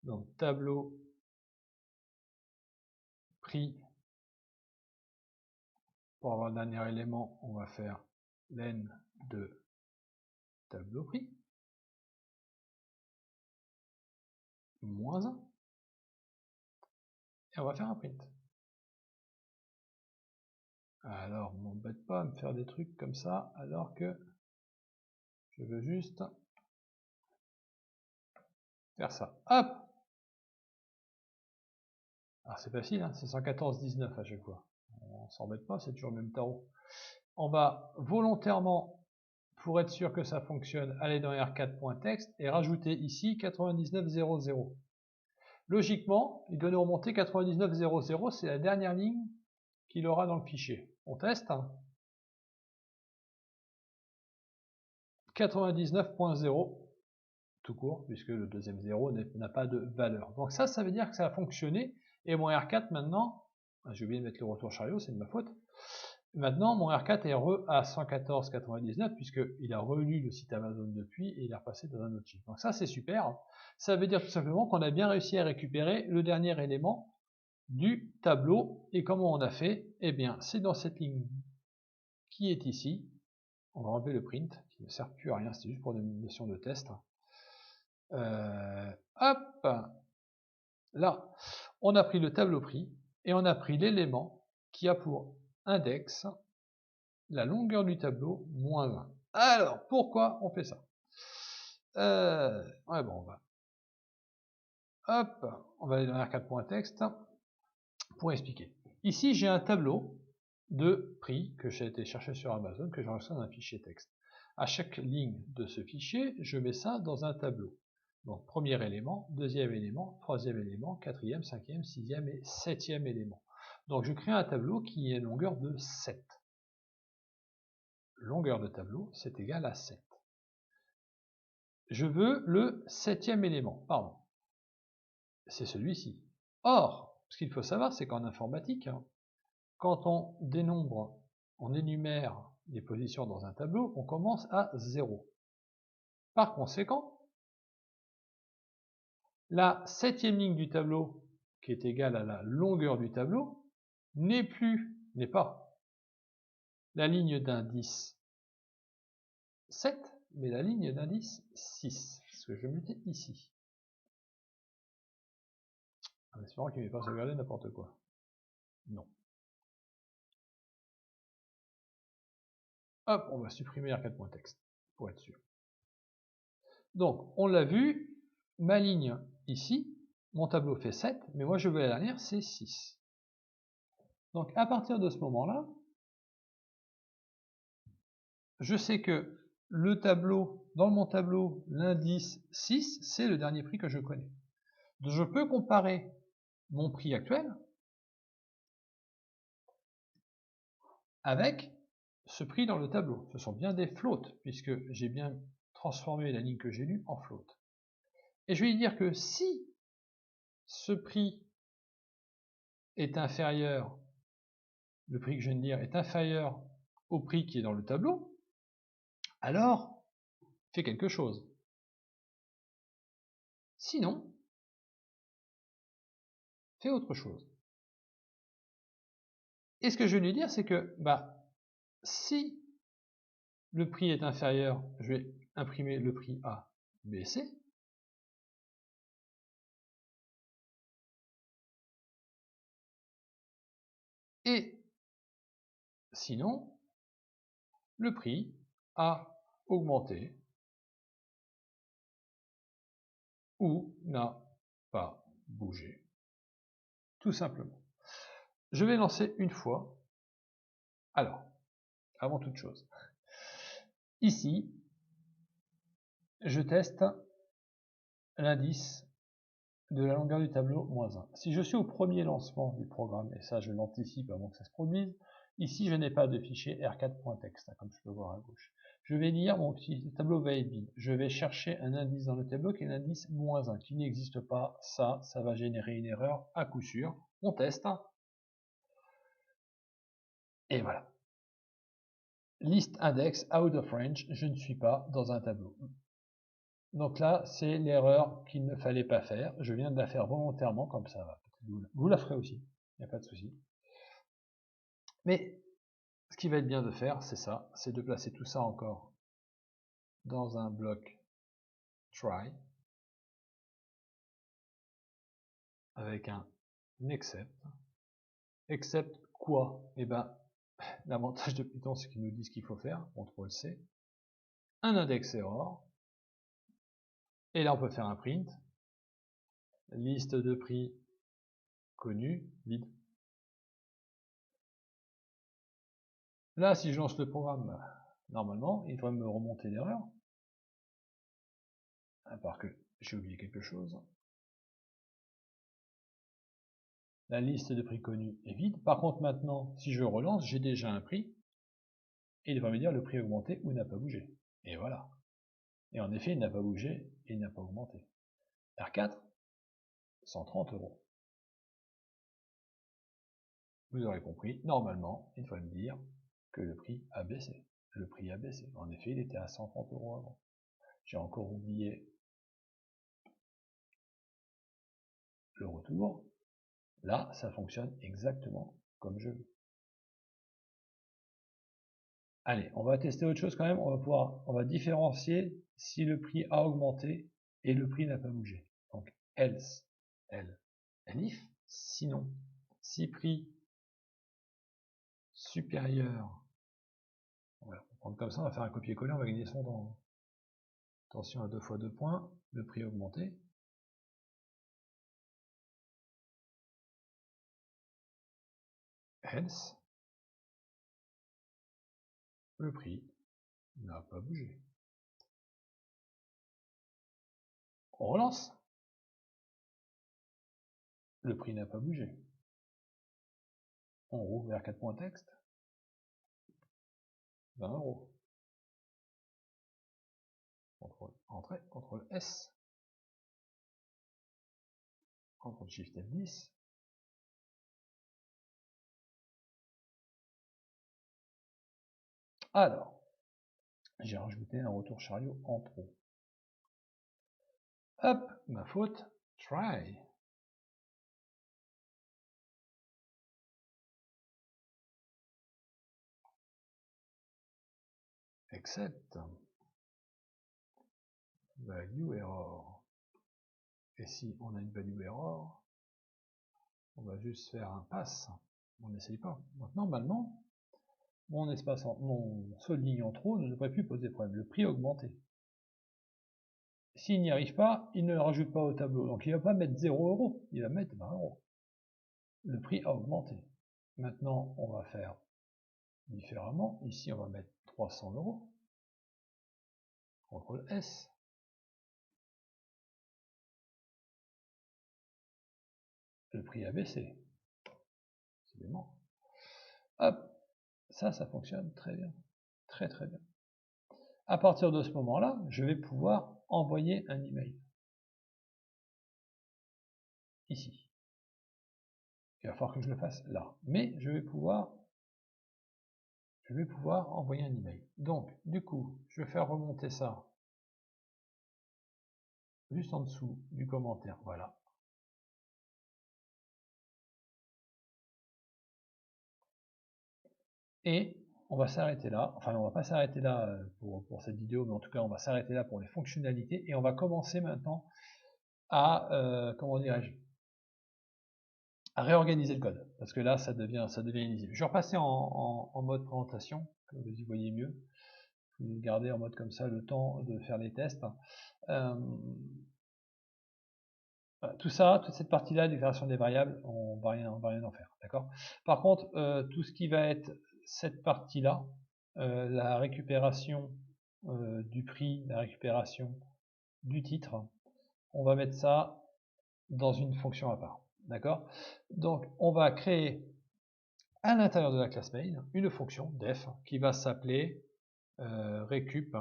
Donc tableau prix, pour avoir le dernier élément, on va faire len de tableau prix. moins 1. Et on va faire un print. Alors, m'embête pas à me faire des trucs comme ça, alors que je veux juste faire ça. Hop! Alors c'est facile, hein, c'est 114,19 à chaque fois. On s'embête pas, c'est toujours le même tarot. On va volontairement, pour être sûr que ça fonctionne, aller dans R4.text et rajouter ici 99,00. Logiquement, il doit nous remonter 99,00, c'est la dernière ligne qu'il aura dans le fichier. On teste. 99.0 tout court, puisque le deuxième 0 n'a pas de valeur. Donc ça veut dire que ça a fonctionné, et mon R4 maintenant, j'ai oublié de mettre le retour chariot, c'est de ma faute, maintenant mon R4 est à 114,99, puisqu'il a relu le site Amazon depuis, et il est repassé dans un autre chiffre. Donc ça c'est super, ça veut dire tout simplement qu'on a bien réussi à récupérer le dernier élément du tableau, et comment on a fait? Eh bien c'est dans cette ligne qui est ici, on va enlever le print, qui ne sert plus à rien, c'est juste pour une notion de test. Hop, là, on a pris le tableau prix et on a pris l'élément qui a pour index la longueur du tableau moins 1. Alors, pourquoi on fait ça? Ouais, bon, on va aller dans R4.text pour expliquer. Ici, j'ai un tableau de prix que j'ai été chercher sur Amazon, que j'enregistre dans un fichier texte. À chaque ligne de ce fichier, je mets ça dans un tableau. Donc, premier élément, deuxième élément, troisième élément, quatrième, cinquième, sixième et septième élément. Donc, je crée un tableau qui est longueur de 7. Longueur de tableau, c'est égal à 7. Je veux le septième élément, pardon. C'est celui-ci. Or, ce qu'il faut savoir, c'est qu'en informatique, quand on dénombre, on énumère les positions dans un tableau, on commence à 0. Par conséquent, la septième ligne du tableau, qui est égale à la longueur du tableau, n'est pas la ligne d'indice 7, mais la ligne d'indice 6, ce que je mettais ici. En espérant qu'il ne m'ait pas sauvegardé n'importe quoi. Non. Hop, on va supprimer R4.text, pour être sûr. Donc, on l'a vu, ma ligne ici, mon tableau fait 7, mais moi je veux la dernière, c'est 6. Donc, à partir de ce moment-là, je sais que le tableau, dans mon tableau, l'indice 6, c'est le dernier prix que je connais. Donc, je peux comparer mon prix actuel avec ce prix dans le tableau. Ce sont bien des floats, puisque j'ai bien transformé la ligne que j'ai lue en float. Et je vais lui dire que si ce prix est inférieur, le prix que je viens de dire est inférieur au prix qui est dans le tableau, alors fais quelque chose. Sinon, fais autre chose. Et ce que je vais lui dire, c'est que si le prix est inférieur, je vais imprimer le prix A, B, C. Et sinon, le prix a augmenté ou n'a pas bougé. Tout simplement. Je vais lancer une fois. Alors, avant toute chose, ici, je teste l'indice de la longueur du tableau moins 1. Si je suis au premier lancement du programme, et ça je l'anticipe avant que ça se produise, ici je n'ai pas de fichier R4.text, comme je peux voir à gauche. Je vais dire, mon petit tableau va être vide. Je vais chercher un indice dans le tableau qui est l'indice moins 1, qui n'existe pas. Ça va générer une erreur à coup sûr. On teste. Et voilà. List index out of range, je ne suis pas dans un tableau. Donc là, c'est l'erreur qu'il ne fallait pas faire. Je viens de la faire volontairement, comme ça va. Vous la ferez aussi, il n'y a pas de souci. Mais ce qui va être bien de faire, c'est ça, c'est de placer tout ça encore dans un bloc try. avec un except. Except quoi? Eh ben, l'avantage de Python, c'est qu'il nous dit ce qu'il faut faire, CTRL-C, un index error, et là on peut faire un print, liste de prix connus, vide. Là, si je lance le programme, normalement, il devrait me remonter l'erreur, à part que j'ai oublié quelque chose. La liste de prix connus est vide. Par contre, maintenant, si je relance, j'ai déjà un prix, et il devrait me dire le prix a augmenté ou n'a pas bougé. Et voilà. Et en effet, il n'a pas bougé et il n'a pas augmenté. R4, 130 €. Vous aurez compris, normalement, il doit me dire que le prix a baissé. Le prix a baissé. En effet, il était à 130 € avant. J'ai encore oublié le retour. Là, ça fonctionne exactement comme je veux. Allez, on va tester autre chose quand même. On va différencier si le prix a augmenté et le prix n'a pas bougé. Donc, else, if, sinon, si prix supérieur, on va prendre comme ça, on va faire un copier-coller, on va gagner son temps. Attention à 2 fois 2 points, le prix a augmenté. Else, le prix n'a pas bougé. On relance. Le prix n'a pas bougé. On rouvre vers 4 points texte. 20 €. CTRL Entrée, CTRL S. CTRL Shift F10. Alors, j'ai rajouté un retour chariot en trop. Hop, ma faute, try. Except. Value error. Et si on a une value error, on va juste faire un pass. On n'essaye pas. Donc normalement, mon seul ligne en trop ne devrait plus poser problème. Le prix a augmenté. S'il n'y arrive pas, il ne le rajoute pas au tableau. Donc il ne va pas mettre 0 €, il va mettre 20 €. Le prix a augmenté. Maintenant, on va faire différemment. Ici, on va mettre 300 €. CTRL S. Le prix a baissé. Décidément. Hop, ça fonctionne très bien. Très très bien. À partir de ce moment-là, je vais pouvoir envoyer un email. Ici. Il va falloir que je le fasse là. Mais je vais pouvoir envoyer un email. Donc, du coup, je vais faire remonter ça juste en dessous du commentaire. Voilà. Et on va s'arrêter là. Enfin, on va pas s'arrêter là pour cette vidéo, mais en tout cas, on va s'arrêter là pour les fonctionnalités. Et on va commencer maintenant à, comment dirais-je, à réorganiser le code. Parce que là, ça devient illisible. Je vais repasser en mode présentation, que vous y voyez mieux. Vous gardez en mode comme ça le temps de faire les tests. Tout ça, toute cette partie-là, déclaration des variables, on va rien en faire, d'accord. Par contre, tout ce qui va être cette partie-là, la récupération du prix, la récupération du titre, on va mettre ça dans une fonction à part, d'accord. Donc, on va créer à l'intérieur de la classe main une fonction def qui va s'appeler récup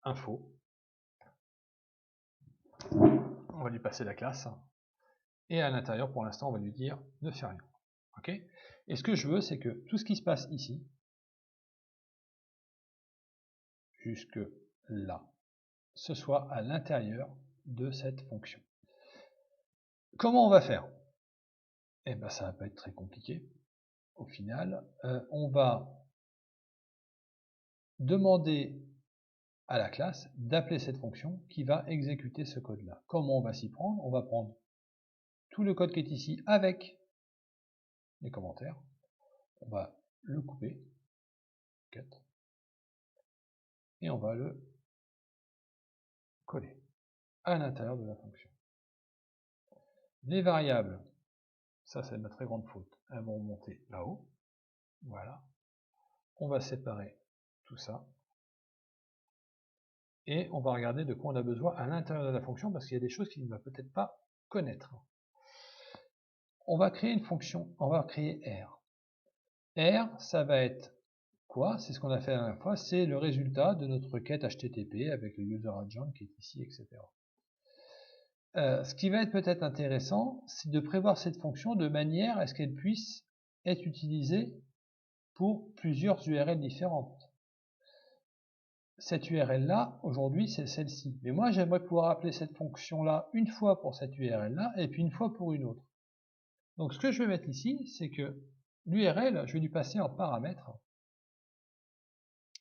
info. On va lui passer la classe. Et à l'intérieur, pour l'instant, on va lui dire ne fais rien. Ok. Et ce que je veux, c'est que tout ce qui se passe ici, jusque là, ce soit à l'intérieur de cette fonction. Comment on va faire? Eh bien, ça va pas être très compliqué. Au final, on va demander à la classe d'appeler cette fonction qui va exécuter ce code-là. Comment on va s'y prendre? On va prendre tout le code qui est ici avec les commentaires. On va le couper, cut, et on va le coller à l'intérieur de la fonction. Les variables, ça c'est ma très grande faute, elles vont monter là-haut. Voilà. On va séparer tout ça. Et on va regarder de quoi on a besoin à l'intérieur de la fonction, parce qu'il y a des choses qu'il ne va peut-être pas connaître. On va créer une fonction, on va créer R. R, ça va être quoi? C'est ce qu'on a fait la dernière fois, c'est le résultat de notre requête HTTP avec le user agent qui est ici, etc. Ce qui va être peut-être intéressant, c'est de prévoir cette fonction de manière à ce qu'elle puisse être utilisée pour plusieurs URL différentes. Cette URL-là, aujourd'hui, c'est celle-ci. Mais moi, j'aimerais pouvoir appeler cette fonction-là une fois pour cette URL-là, et puis une fois pour une autre. Donc, ce que je vais mettre ici, c'est que l'URL, je vais lui passer en paramètre.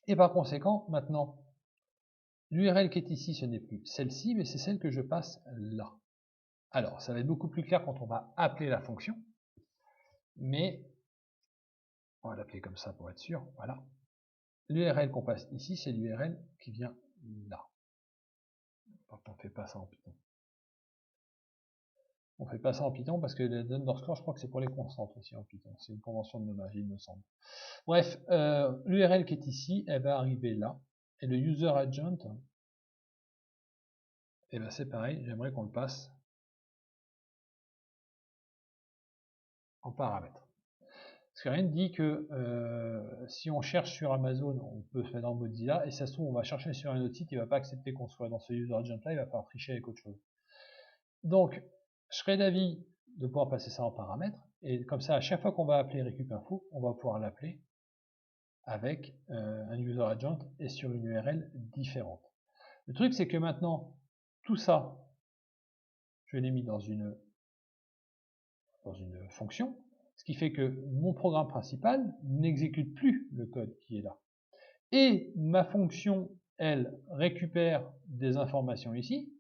Et par conséquent, maintenant, l'URL qui est ici, ce n'est plus celle-ci, mais c'est celle que je passe là. Alors, ça va être beaucoup plus clair quand on va appeler la fonction, mais on va l'appeler comme ça pour être sûr, voilà. L'URL qu'on passe ici, c'est l'URL qui vient là. Donc, on ne fait pas ça en Python. On fait pas ça en Python parce que le underscore, je crois que c'est pour les constantes aussi en Python. C'est une convention de nommage, il me semble. Bref, l'URL qui est ici, elle va arriver là. Et le user agent, eh ben c'est pareil, j'aimerais qu'on le passe en paramètre. Parce que rien ne dit que si on cherche sur Amazon, on peut se mettre dans Mozilla, et ça se trouve, on va chercher sur un autre site, il ne va pas accepter qu'on soit dans ce user agent là, il va falloir tricher avec autre chose. Donc, je serais d'avis de pouvoir passer ça en paramètre, et comme ça, à chaque fois qu'on va appeler récup-info, on va pouvoir l'appeler avec un user agent et sur une URL différente. Le truc, c'est que maintenant, tout ça, je l'ai mis dans une fonction, ce qui fait que mon programme principal n'exécute plus le code qui est là. Et ma fonction, elle, récupère des informations ici,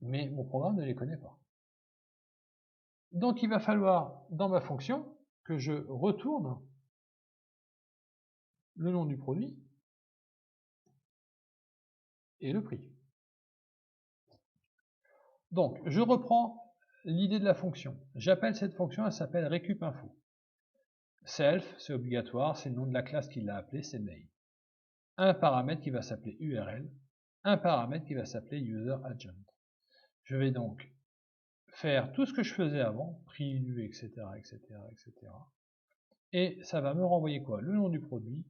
mais mon programme ne les connaît pas. Donc il va falloir, dans ma fonction, que je retourne le nom du produit et le prix. Donc, je reprends l'idée de la fonction. J'appelle cette fonction, elle s'appelle récup-info. Self, c'est obligatoire, c'est le nom de la classe qui l'a appelé, c'est mail. Un paramètre qui va s'appeler URL, un paramètre qui va s'appeler user agent. Je vais donc faire tout ce que je faisais avant, prix, lu, etc., etc., etc. Et ça va me renvoyer quoi? Le nom du produit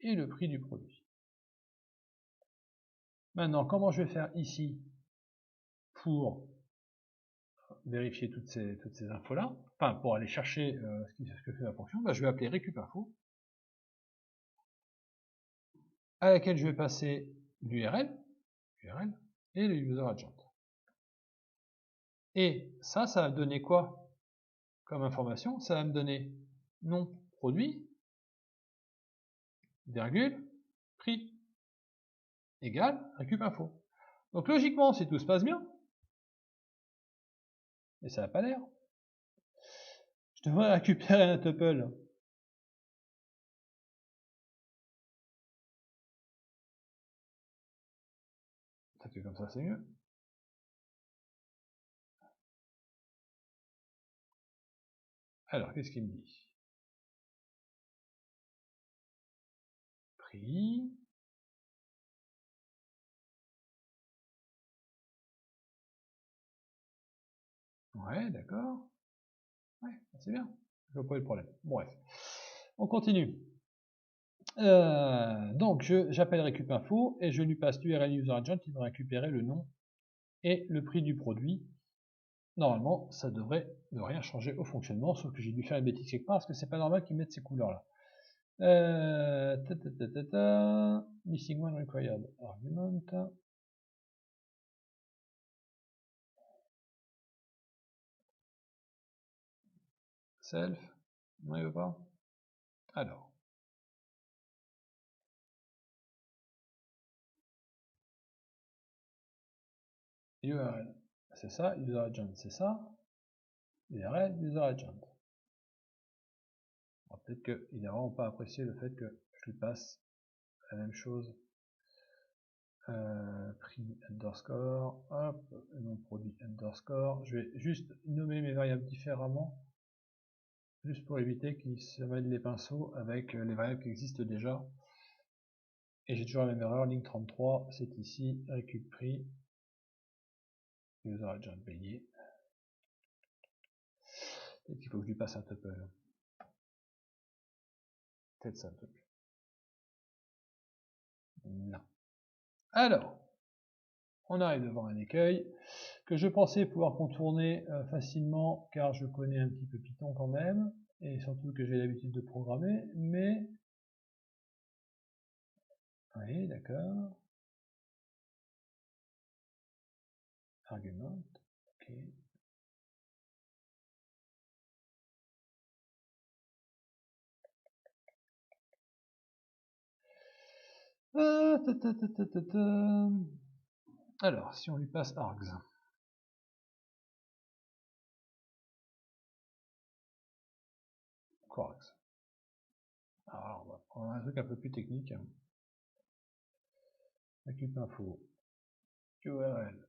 et le prix du produit. Maintenant, comment je vais faire ici pour vérifier toutes ces infos-là, enfin pour aller chercher ce que fait la fonction, je vais appeler récup-info, à laquelle je vais passer l'URL et le user agent. Et ça va me donner quoi comme information? Ça va me donner nom produit, virgule, prix, égale récup-info. Donc logiquement, si tout se passe bien, mais ça n'a pas l'air, je devrais récupérer un tuple. Peut-être que comme ça c'est mieux. Alors, qu'est-ce qu'il me dit? Prix. Ouais, d'accord. Ouais, c'est bien. Je vois pas le problème. Bref. On continue. Donc, j'appelle récup-info et je lui passe l'URL user agent qui va récupérer le nom et le prix du produit. Normalement, ça devrait ne rien changer au fonctionnement, sauf que j'ai dû faire une bêtise quelque part parce que c'est pas normal qu'ils mettent ces couleurs-là. Missing one required argument. Self. Non, il veut pas. Alors. URL, c'est ça, user agent, c'est ça, URL, user agent. Peut-être qu'il n'a vraiment pas apprécié le fait que je lui passe la même chose. Prix underscore, hop, nom produit underscore. Je vais juste nommer mes variables différemment, juste pour éviter qu'ils se mêlent les pinceaux avec les variables qui existent déjà. Et j'ai toujours la même erreur, ligne 33, c'est ici, récup prix, user agent payé. Peut-être qu'il faut que je lui passe un tuple. Peut-être ça un tuple. Non. Alors, on arrive devant un écueil que je pensais pouvoir contourner facilement car je connais un petit peu Python quand même, et surtout que j'ai l'habitude de programmer, mais... Oui, d'accord. Argument, ok. Alors, si on lui passe args. Args. Alors, on va prendre un truc un peu plus technique. Récup info. URL.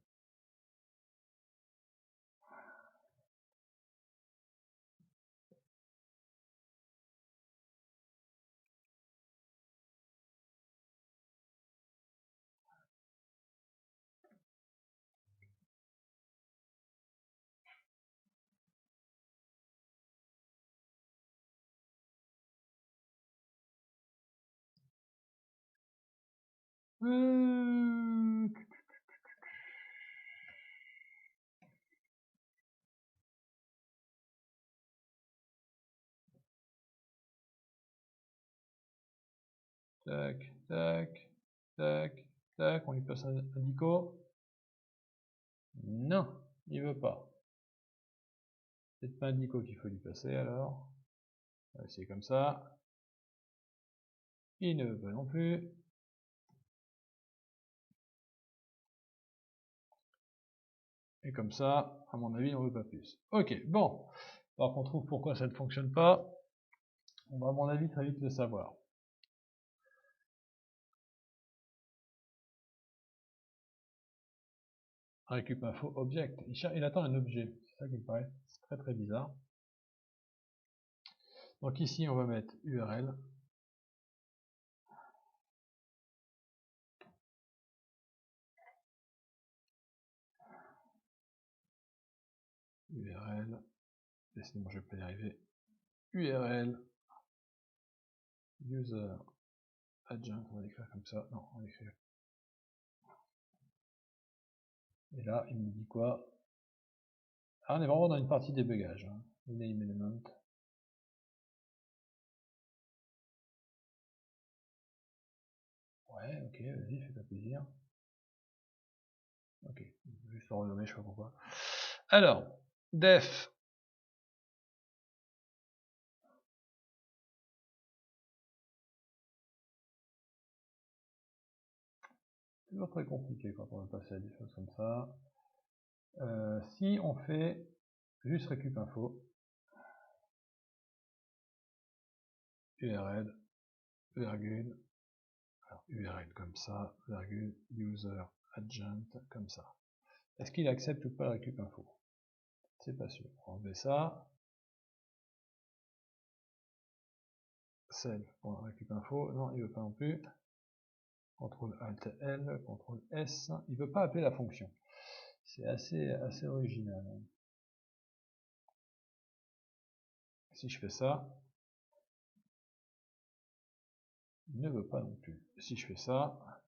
Tac, tac, tac, tac, on lui passe un dico. Non, il veut pas. C'est pas un dico qu'il faut lui passer alors. On va essayer comme ça. Il ne veut pas non plus. Et comme ça, à mon avis, on veut pas plus. Ok, bon. Alors qu'on trouve pourquoi ça ne fonctionne pas, on va à mon avis très vite le savoir. Récup info object. Il attend un objet. C'est ça qui me paraît très très bizarre. Donc ici, on va mettre URL. URL. Laissez-moi, je vais pas y arriver. URL. User agent. On va l'écrire comme ça. Non, on va l'écrire. Et là, il me dit quoi? Ah, on est vraiment dans une partie débugage. Hein. Name element. Ouais, ok, vas-y, fais-toi plaisir. Ok, juste le renommer, je sais pas pourquoi. Alors, def. Toujours très compliqué quand on va passer à des choses comme ça. Si on fait juste récup info, URL, virgule, alors URL comme ça, virgule, user agent comme ça. Est-ce qu'il accepte ou pas le récup info? C'est pas sûr. On va enlever ça. Self pour récup info. Non, il veut pas non plus. CTRL Alt L, CTRL S. Il veut pas appeler la fonction. C'est assez original. Si je fais ça, il ne veut pas non plus. Si je fais ça,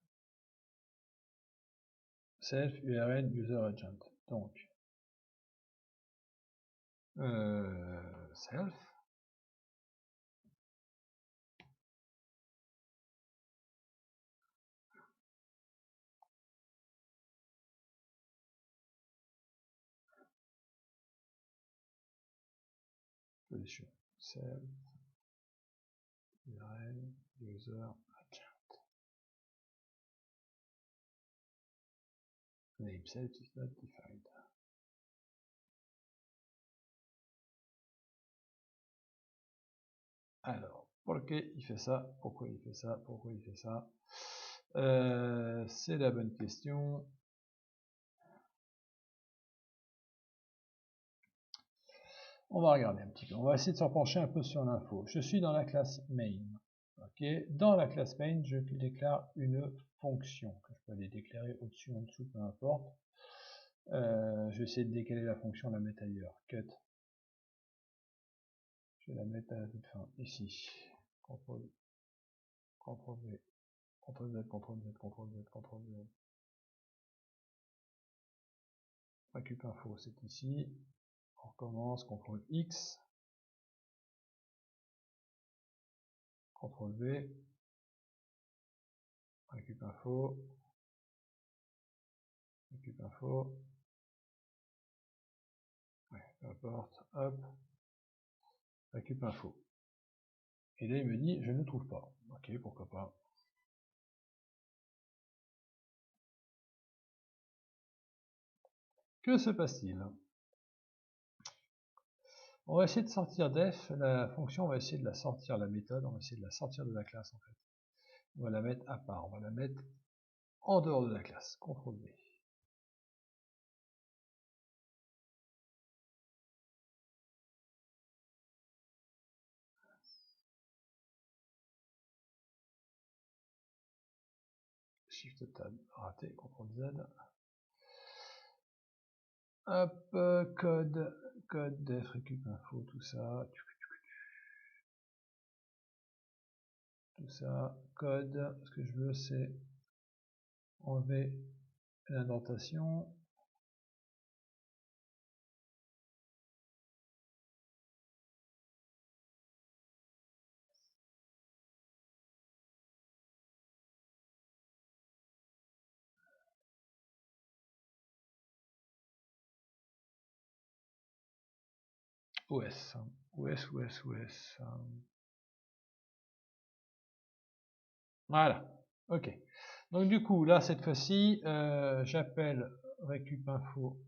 self URL user agent. Donc, self. Position. Self URL user agent. name self is not defined. Alors, pourquoi il fait ça? Pourquoi il fait ça? Pourquoi il fait ça? C'est la bonne question. On va regarder un petit peu. On va essayer de s'en pencher un peu sur l'info. Je suis dans la classe main. Okay. Dans la classe main, je déclare une fonction que je peux aller déclarer au-dessus, en dessous, peu importe. Je vais essayer de décaler la fonction, la mettre ailleurs. Cut. Je vais la mettre à la toute fin, ici. CTRL, CTRL V, CTRL Z, CTRL Z, CTRL Z, CTRL Z. Récup info, c'est ici. On recommence, CTRL X. CTRL V. Récup info. Récup info. Ouais, peu importe. Hop. Récup info. Et là, il me dit, je ne trouve pas. Ok, pourquoi pas. Que se passe-t-il? On va essayer de sortir def, la fonction, on va essayer de la sortir, la méthode, on va essayer de la sortir de la classe en fait. On va la mettre à part, on va la mettre en dehors de la classe. CTRL V. Shift Tab, raté, CTRL Z. Hop, code def, récup info, tout ça. Tout ça, code, ce que je veux c'est enlever l'indentation. OS. Voilà, ok. Donc du coup, là, cette fois-ci, j'appelle récup info.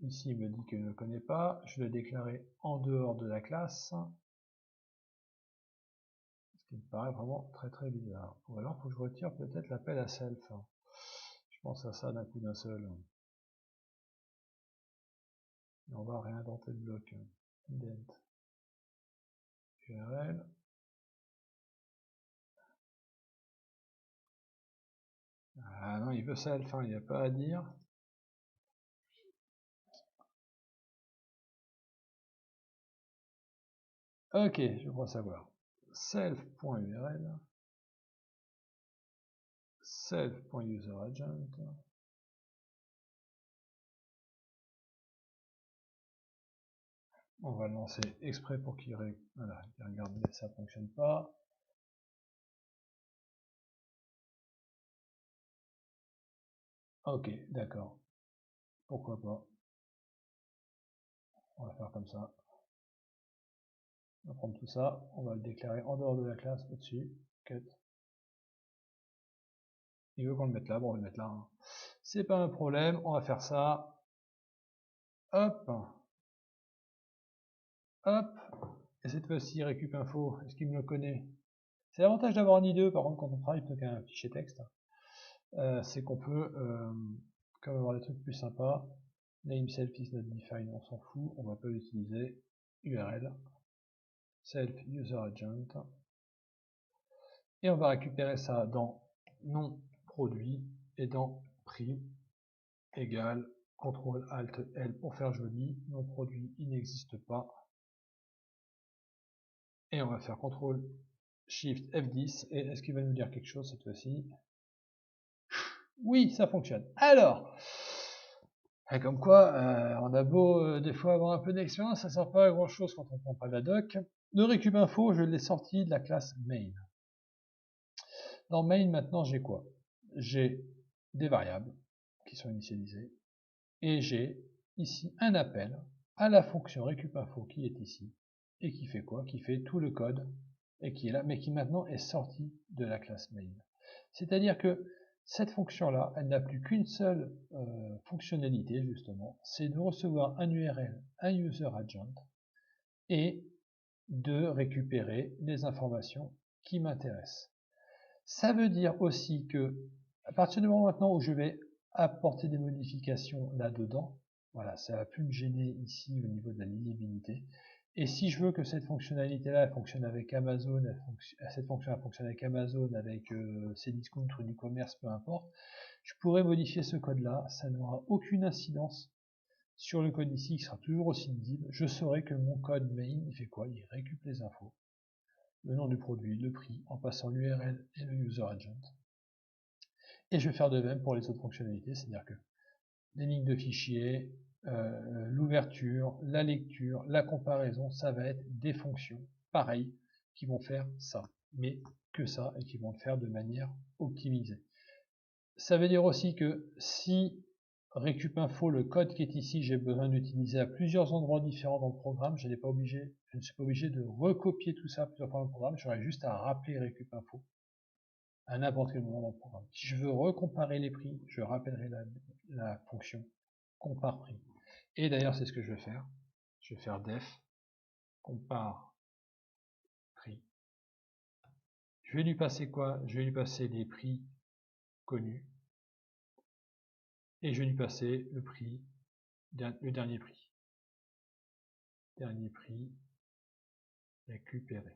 Ici, il me dit qu'il ne le connaît pas. Je vais le déclarer en dehors de la classe. Ce qui me paraît vraiment très très bizarre. Ou alors, il faut que je retire peut-être l'appel à self. Je pense à ça d'un coup d'un seul. Et on va réindenter le bloc. Indent. URL. Ah non, il veut self, il n'y a pas à dire. Ok, je crois savoir. Self.url. Self.userAgent. On va le lancer exprès pour qu'il regarde, ça fonctionne pas. Ok, d'accord. Pourquoi pas. On va faire comme ça. On va prendre tout ça, on va le déclarer en dehors de la classe au-dessus. Cut. Il veut qu'on le mette là, bon on va le mettre là. C'est pas un problème, on va faire ça. Hop. Hop. Et cette fois-ci, récup info. Est-ce qu'il me le connaît? C'est l'avantage d'avoir un IDE, par contre, quand on travaille plutôt qu'un fichier texte. C'est qu'on peut comme avoir des trucs plus sympas. Name self is not defined, on s'en fout, on va pas l'utiliser. URL. Self user agent. Et on va récupérer ça dans nom produit et dans prix égale CTRL ALT L pour faire joli. Nom produit, il n'existe pas. Et on va faire CTRL SHIFT F10. Et est-ce qu'il va nous dire quelque chose cette fois-ci? Oui, ça fonctionne. Alors, comme quoi, on a beau des fois avoir un peu d'expérience, ça ne sert pas à grand chose quand on ne prend pas la doc. De récup info, je l'ai sorti de la classe main. Dans main, maintenant, j'ai quoi? J'ai des variables qui sont initialisées et j'ai ici un appel à la fonction récup info qui est ici et qui fait quoi? Qui fait tout le code et qui est là, mais qui maintenant est sorti de la classe main. C'est-à-dire que Cette fonction-là, elle n'a plus qu'une seule fonctionnalité, justement, c'est de recevoir un URL, un user agent, et de récupérer les informations qui m'intéressent. Ça veut dire aussi que, à partir du moment maintenant où je vais apporter des modifications là-dedans, voilà, ça va plus me gêner ici au niveau de la lisibilité. Et si je veux que cette fonctionnalité-là fonctionne avec Amazon, cette fonction fonctionne avec Amazon, avec Cdiscount ou du commerce, peu importe, je pourrais modifier ce code-là, ça n'aura aucune incidence sur le code ici, qui sera toujours aussi lisible. Je saurai que mon code main, il fait quoi? Il récupère les infos, le nom du produit, le prix, en passant l'URL et le user agent. Et je vais faire de même pour les autres fonctionnalités, c'est-à-dire que les lignes de fichiers, l'ouverture, la lecture, la comparaison, ça va être des fonctions pareilles qui vont faire ça, mais que ça, et qui vont le faire de manière optimisée. Ça veut dire aussi que si récup info, le code qui est ici, j'ai besoin d'utiliser à plusieurs endroits différents dans le programme, je ne suis pas obligé de recopier tout ça plusieurs fois dans le programme, j'aurais juste à rappeler récup info à n'importe quel moment dans le programme. Si je veux recomparer les prix, je rappellerai la fonction compare prix. Et d'ailleurs, c'est ce que je vais faire. Je vais faire def compare prix. Je vais lui passer quoi? Je vais lui passer les prix connus et je vais lui passer le prix, le dernier prix. Dernier prix récupéré.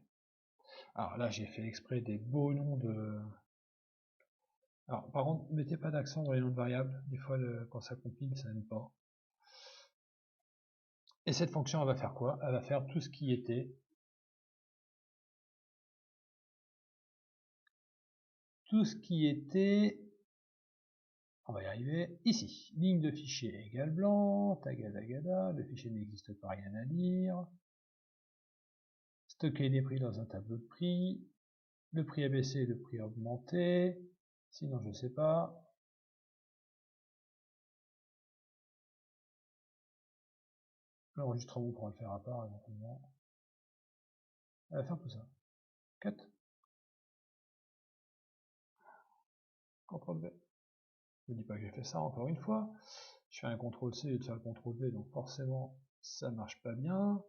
Alors là, j'ai fait exprès des beaux noms de... Alors, par contre, ne mettez pas d'accent dans les noms de variables. Des fois, quand ça compile, ça n'aime pas. Et cette fonction, elle va faire quoi? Elle va faire tout ce qui était on va y arriver, ici, ligne de fichier égale blanc, tagadagada, le fichier n'existe pas, rien à lire, stocker des prix dans un tableau de prix, le prix a baissé, le prix a augmenté, sinon je sais pas, l'enregistrement on pourra le faire à part éventuellement, elle va faire tout ça, cut, CTRL V, je ne dis pas que j'ai fait ça encore une fois, je fais un CTRL C et de faire un CTRL V, donc forcément ça marche pas bien,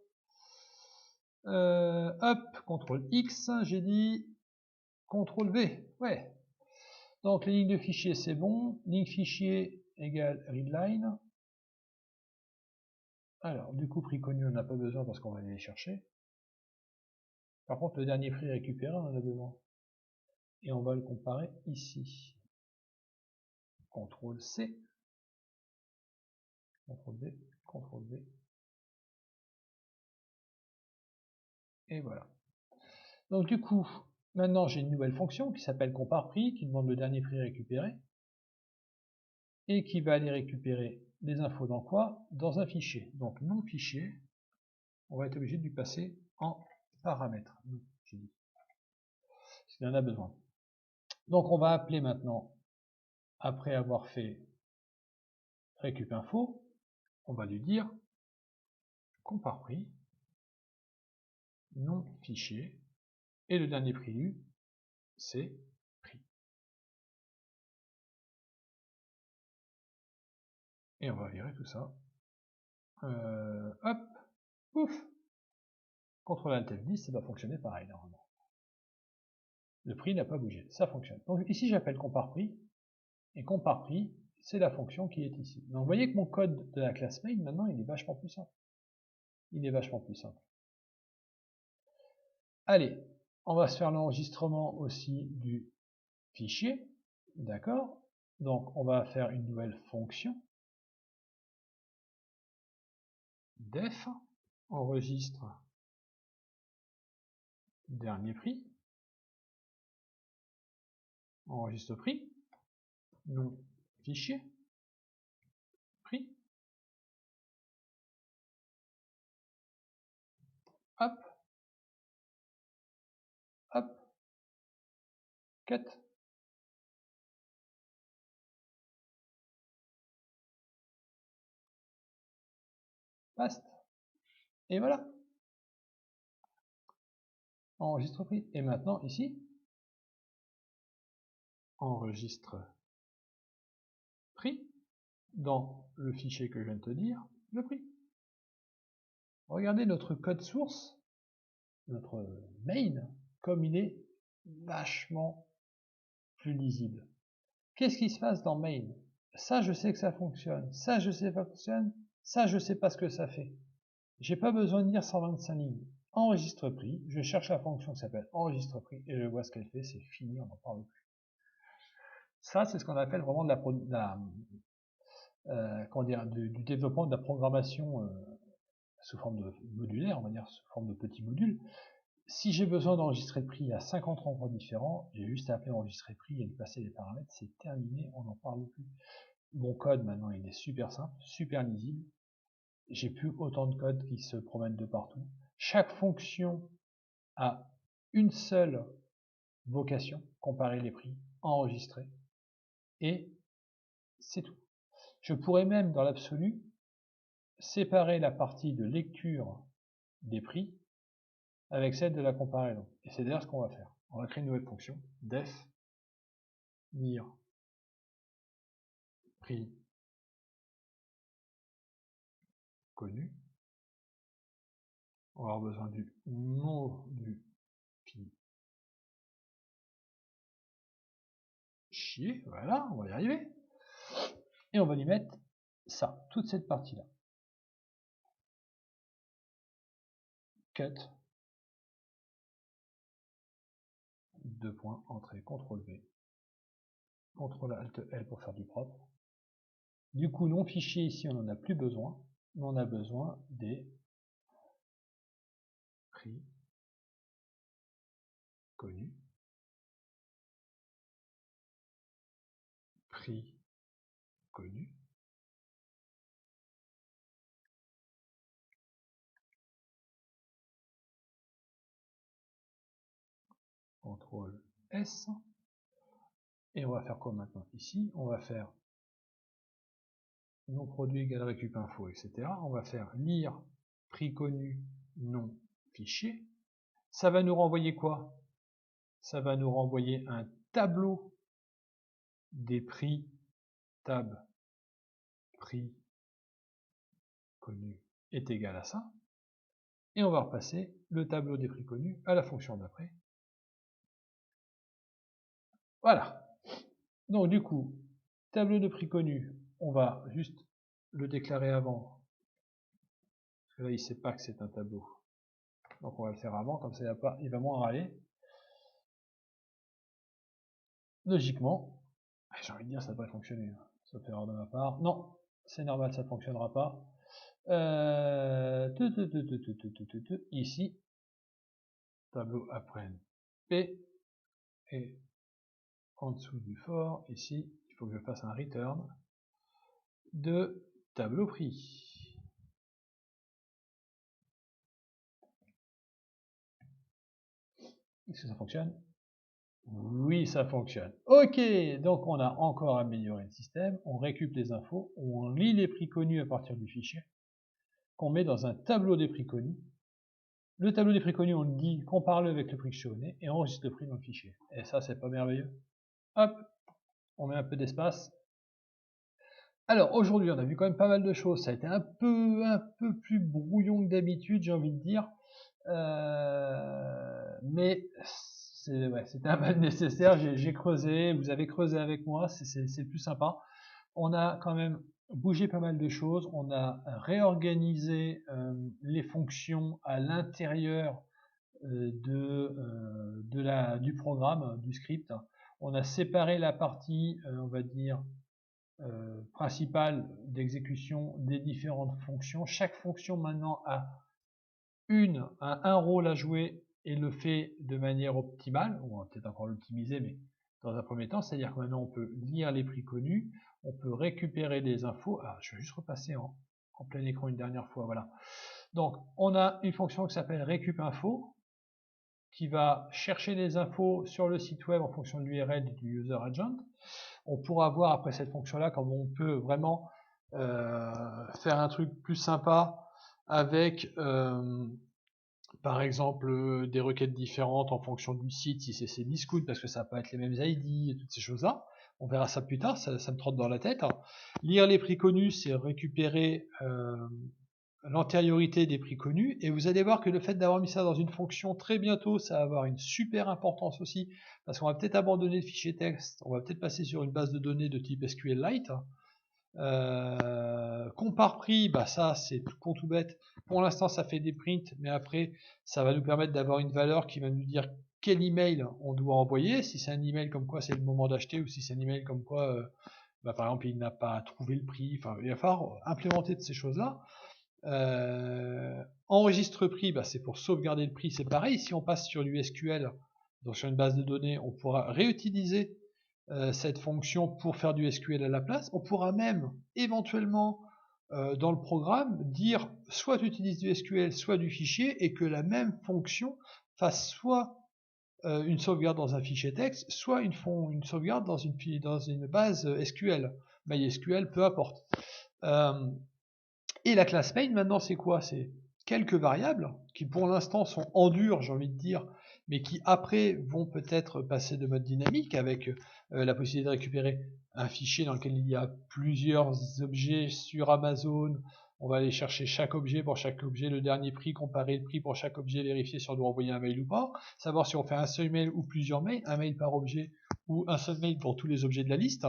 hop, CTRL X, j'ai dit CTRL V, ouais. Donc les lignes de fichier c'est bon, ligne fichier égale readline. Alors du coup prix connu on n'a pas besoin parce qu'on va aller les chercher. Par contre le dernier prix récupéré on en a besoin. Et on va le comparer ici. CTRL C, CTRL V, CTRL V. Et voilà. Donc du coup, maintenant j'ai une nouvelle fonction qui s'appelle compare prix, qui demande le dernier prix récupéré, et qui va aller récupérer les infos dans quoi? Dans un fichier. Donc non fichier, on va être obligé de lui passer en paramètres. J'ai dit. S'il en a besoin. Donc on va appeler maintenant, après avoir fait récup info, on va lui dire compare prix, nom fichier, et le dernier prix lu, c'est prix. Et on va virer tout ça. Hop, pouf, CTRL Alt F10, ça doit fonctionner pareil normalement. Le prix n'a pas bougé, ça fonctionne. Donc ici j'appelle compare prix, et compare prix, c'est la fonction qui est ici. Donc vous voyez que mon code de la classe main, maintenant, il est vachement plus simple. Il est vachement plus simple. Allez, on va se faire l'enregistrement aussi du fichier, d'accord? Donc on va faire une nouvelle fonction, def, enregistre dernier prix, enregistre prix, nom fichier, prix, hop, hop, cut, paste, et voilà, enregistre prix. Et maintenant ici, enregistre prix, dans le fichier que je viens de te dire, le prix. Regardez notre code source, notre main, comme il est vachement plus lisible. Qu'est-ce qui se passe dans main? Ça, je sais que ça fonctionne. Ça, je sais pas que ça fonctionne. Ça, je sais pas ce que ça fait. J'ai pas besoin de lire 125 lignes. Enregistre prix, je cherche la fonction qui s'appelle enregistre prix et je vois ce qu'elle fait, c'est fini, on n'en parle plus. Ça, c'est ce qu'on appelle vraiment du développement de la programmation sous forme de modulaire, on va dire sous forme de petits modules. Si j'ai besoin d'enregistrer le prix à 50 endroits différents, j'ai juste à appeler enregistrer prix et lui passer les paramètres, c'est terminé, on n'en parle plus. Mon code maintenant il est super simple, super lisible. J'ai plus autant de code qui se promènent de partout. Chaque fonction a une seule vocation, comparer les prix, enregistrer, et c'est tout. Je pourrais même, dans l'absolu, séparer la partie de lecture des prix avec celle de la comparaison. Et c'est d'ailleurs ce qu'on va faire. On va créer une nouvelle fonction, def, lire, prix, connu. On va avoir besoin du nom du fichier, voilà, on va y arriver. Et on va lui mettre ça, toute cette partie-là. Cut, 2 points, entrée, CTRL V, CTRL ALT L pour faire du propre. Du coup, non fichier ici, on n'en a plus besoin, mais on a besoin des prix connus, prix connu, CTRL S, et on va faire quoi maintenant ici? On va faire non produit égale récup info, etc. On va faire lire prix connu non fichier. Ça va nous renvoyer quoi? Ça va nous renvoyer un tableau des prix, tab prix connu est égal à ça. Et on va repasser le tableau des prix connus à la fonction d'après. Voilà. Donc du coup, tableau de prix connu, on va juste le déclarer avant. Parce que là, il ne sait pas que c'est un tableau. Donc on va le faire avant, comme ça il va moins râler. Logiquement, j'ai envie de dire ça devrait fonctionner. Sauf erreur de ma part. Non, c'est normal, ça ne fonctionnera pas. Ici, tableau après P, et en dessous du for, ici, il faut que je fasse un return de tableau prix. Est-ce que ça fonctionne? Oui, ça fonctionne. Ok, donc on a encore amélioré le système, on récupère les infos, on lit les prix connus à partir du fichier, qu'on met dans un tableau des prix connus. Le tableau des prix connus, on le dit, compare-le avec le prix que je connais, et on enregistre le prix dans le fichier. Et ça, c'est pas merveilleux? Hop, on met un peu d'espace. Alors, aujourd'hui, on a vu quand même pas mal de choses. Ça a été un peu plus brouillon que d'habitude, j'ai envie de dire. Mais c'était un mal nécessaire. J'ai creusé, vous avez creusé avec moi, c'est plus sympa. On a quand même bougé pas mal de choses. On a réorganisé les fonctions à l'intérieur du programme, du script. On a séparé la partie, on va dire, principale d'exécution des différentes fonctions. Chaque fonction maintenant a un rôle à jouer et le fait de manière optimale. On va peut-être encore l'optimiser, mais dans un premier temps, c'est-à-dire que maintenant on peut lire les prix connus, on peut récupérer des infos. Ah, je vais juste repasser en plein écran une dernière fois, voilà. Donc, on a une fonction qui s'appelle récup info, qui va chercher les infos sur le site web en fonction de l'URL du user agent. On pourra voir après cette fonction-là comment on peut vraiment faire un truc plus sympa avec, par exemple, des requêtes différentes en fonction du site, si c'est Cdiscount, parce que ça peut être les mêmes ID et toutes ces choses-là. On verra ça plus tard, ça me trotte dans la tête. Lire les prix connus, c'est récupérer l'antériorité des prix connus, et vous allez voir que le fait d'avoir mis ça dans une fonction très bientôt, ça va avoir une super importance aussi, parce qu'on va peut-être abandonner le fichier texte, on va peut-être passer sur une base de données de type SQLite. Compare prix, bah ça c'est tout con tout bête. Pour l'instant ça fait des prints, mais après ça va nous permettre d'avoir une valeur qui va nous dire quel email on doit envoyer, si c'est un email comme quoi c'est le moment d'acheter, ou si c'est un email comme quoi bah, par exemple il n'a pas trouvé le prix. Enfin, il va falloir implémenter de ces choses là. Enregistre prix, bah, c'est pour sauvegarder le prix, c'est pareil. Si on passe sur du SQL, donc sur une base de données, on pourra réutiliser cette fonction pour faire du SQL à la place. On pourra même éventuellement dans le programme dire soit tu utilises du SQL, soit du fichier, et que la même fonction fasse soit une sauvegarde dans un fichier texte, soit une sauvegarde dans une base SQL, MySQL, peu importe. Et la classe main, maintenant, c'est quoi? C'est quelques variables qui, pour l'instant, sont en dur, j'ai envie de dire, mais qui, après, vont peut-être passer de mode dynamique avec la possibilité de récupérer un fichier dans lequel il y a plusieurs objets sur Amazon. On va aller chercher chaque objet, pour chaque objet, le dernier prix, comparer le prix pour chaque objet, vérifier si on doit envoyer un mail ou pas, savoir si on fait un seul mail ou plusieurs mails, un mail par objet ou un seul mail pour tous les objets de la liste.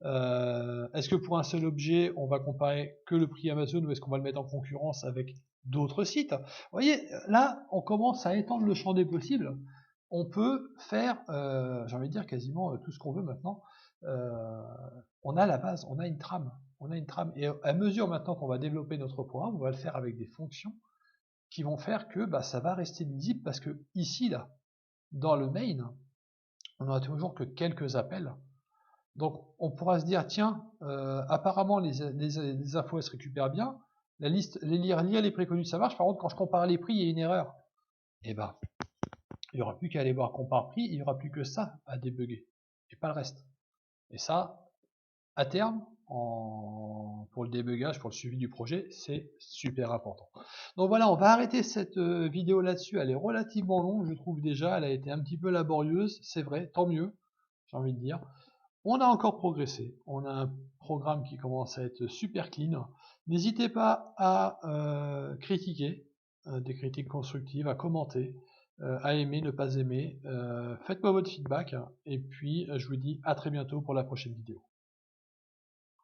Est-ce que pour un seul objet, on va comparer que le prix Amazon, ou est-ce qu'on va le mettre en concurrence avec d'autres sites? Vous voyez, là, on commence à étendre le champ des possibles. On peut faire, j'ai envie de dire, quasiment tout ce qu'on veut maintenant. On a la base, on a une trame. On a une trame. Et à mesure maintenant qu'on va développer notre programme, on va le faire avec des fonctions qui vont faire que bah, ça va rester lisible, parce que ici, là, dans le main, on n'aura toujours que quelques appels. Donc on pourra se dire, tiens, apparemment les infos elles se récupèrent bien, la liste, lire les prix connus ça marche, par contre quand je compare les prix il y a une erreur. Et ben, il n'y aura plus qu'à aller voir compare prix, il n'y aura plus que ça à débugger, et pas le reste. Et ça, à terme, pour le débugage, pour le suivi du projet, c'est super important. Donc voilà, on va arrêter cette vidéo là-dessus, elle est relativement longue, je trouve déjà, elle a été un petit peu laborieuse, c'est vrai, tant mieux, j'ai envie de dire. On a encore progressé, on a un programme qui commence à être super clean. N'hésitez pas à critiquer, des critiques constructives, à commenter, à aimer, ne pas aimer. Faites-moi votre feedback, et puis je vous dis à très bientôt pour la prochaine vidéo.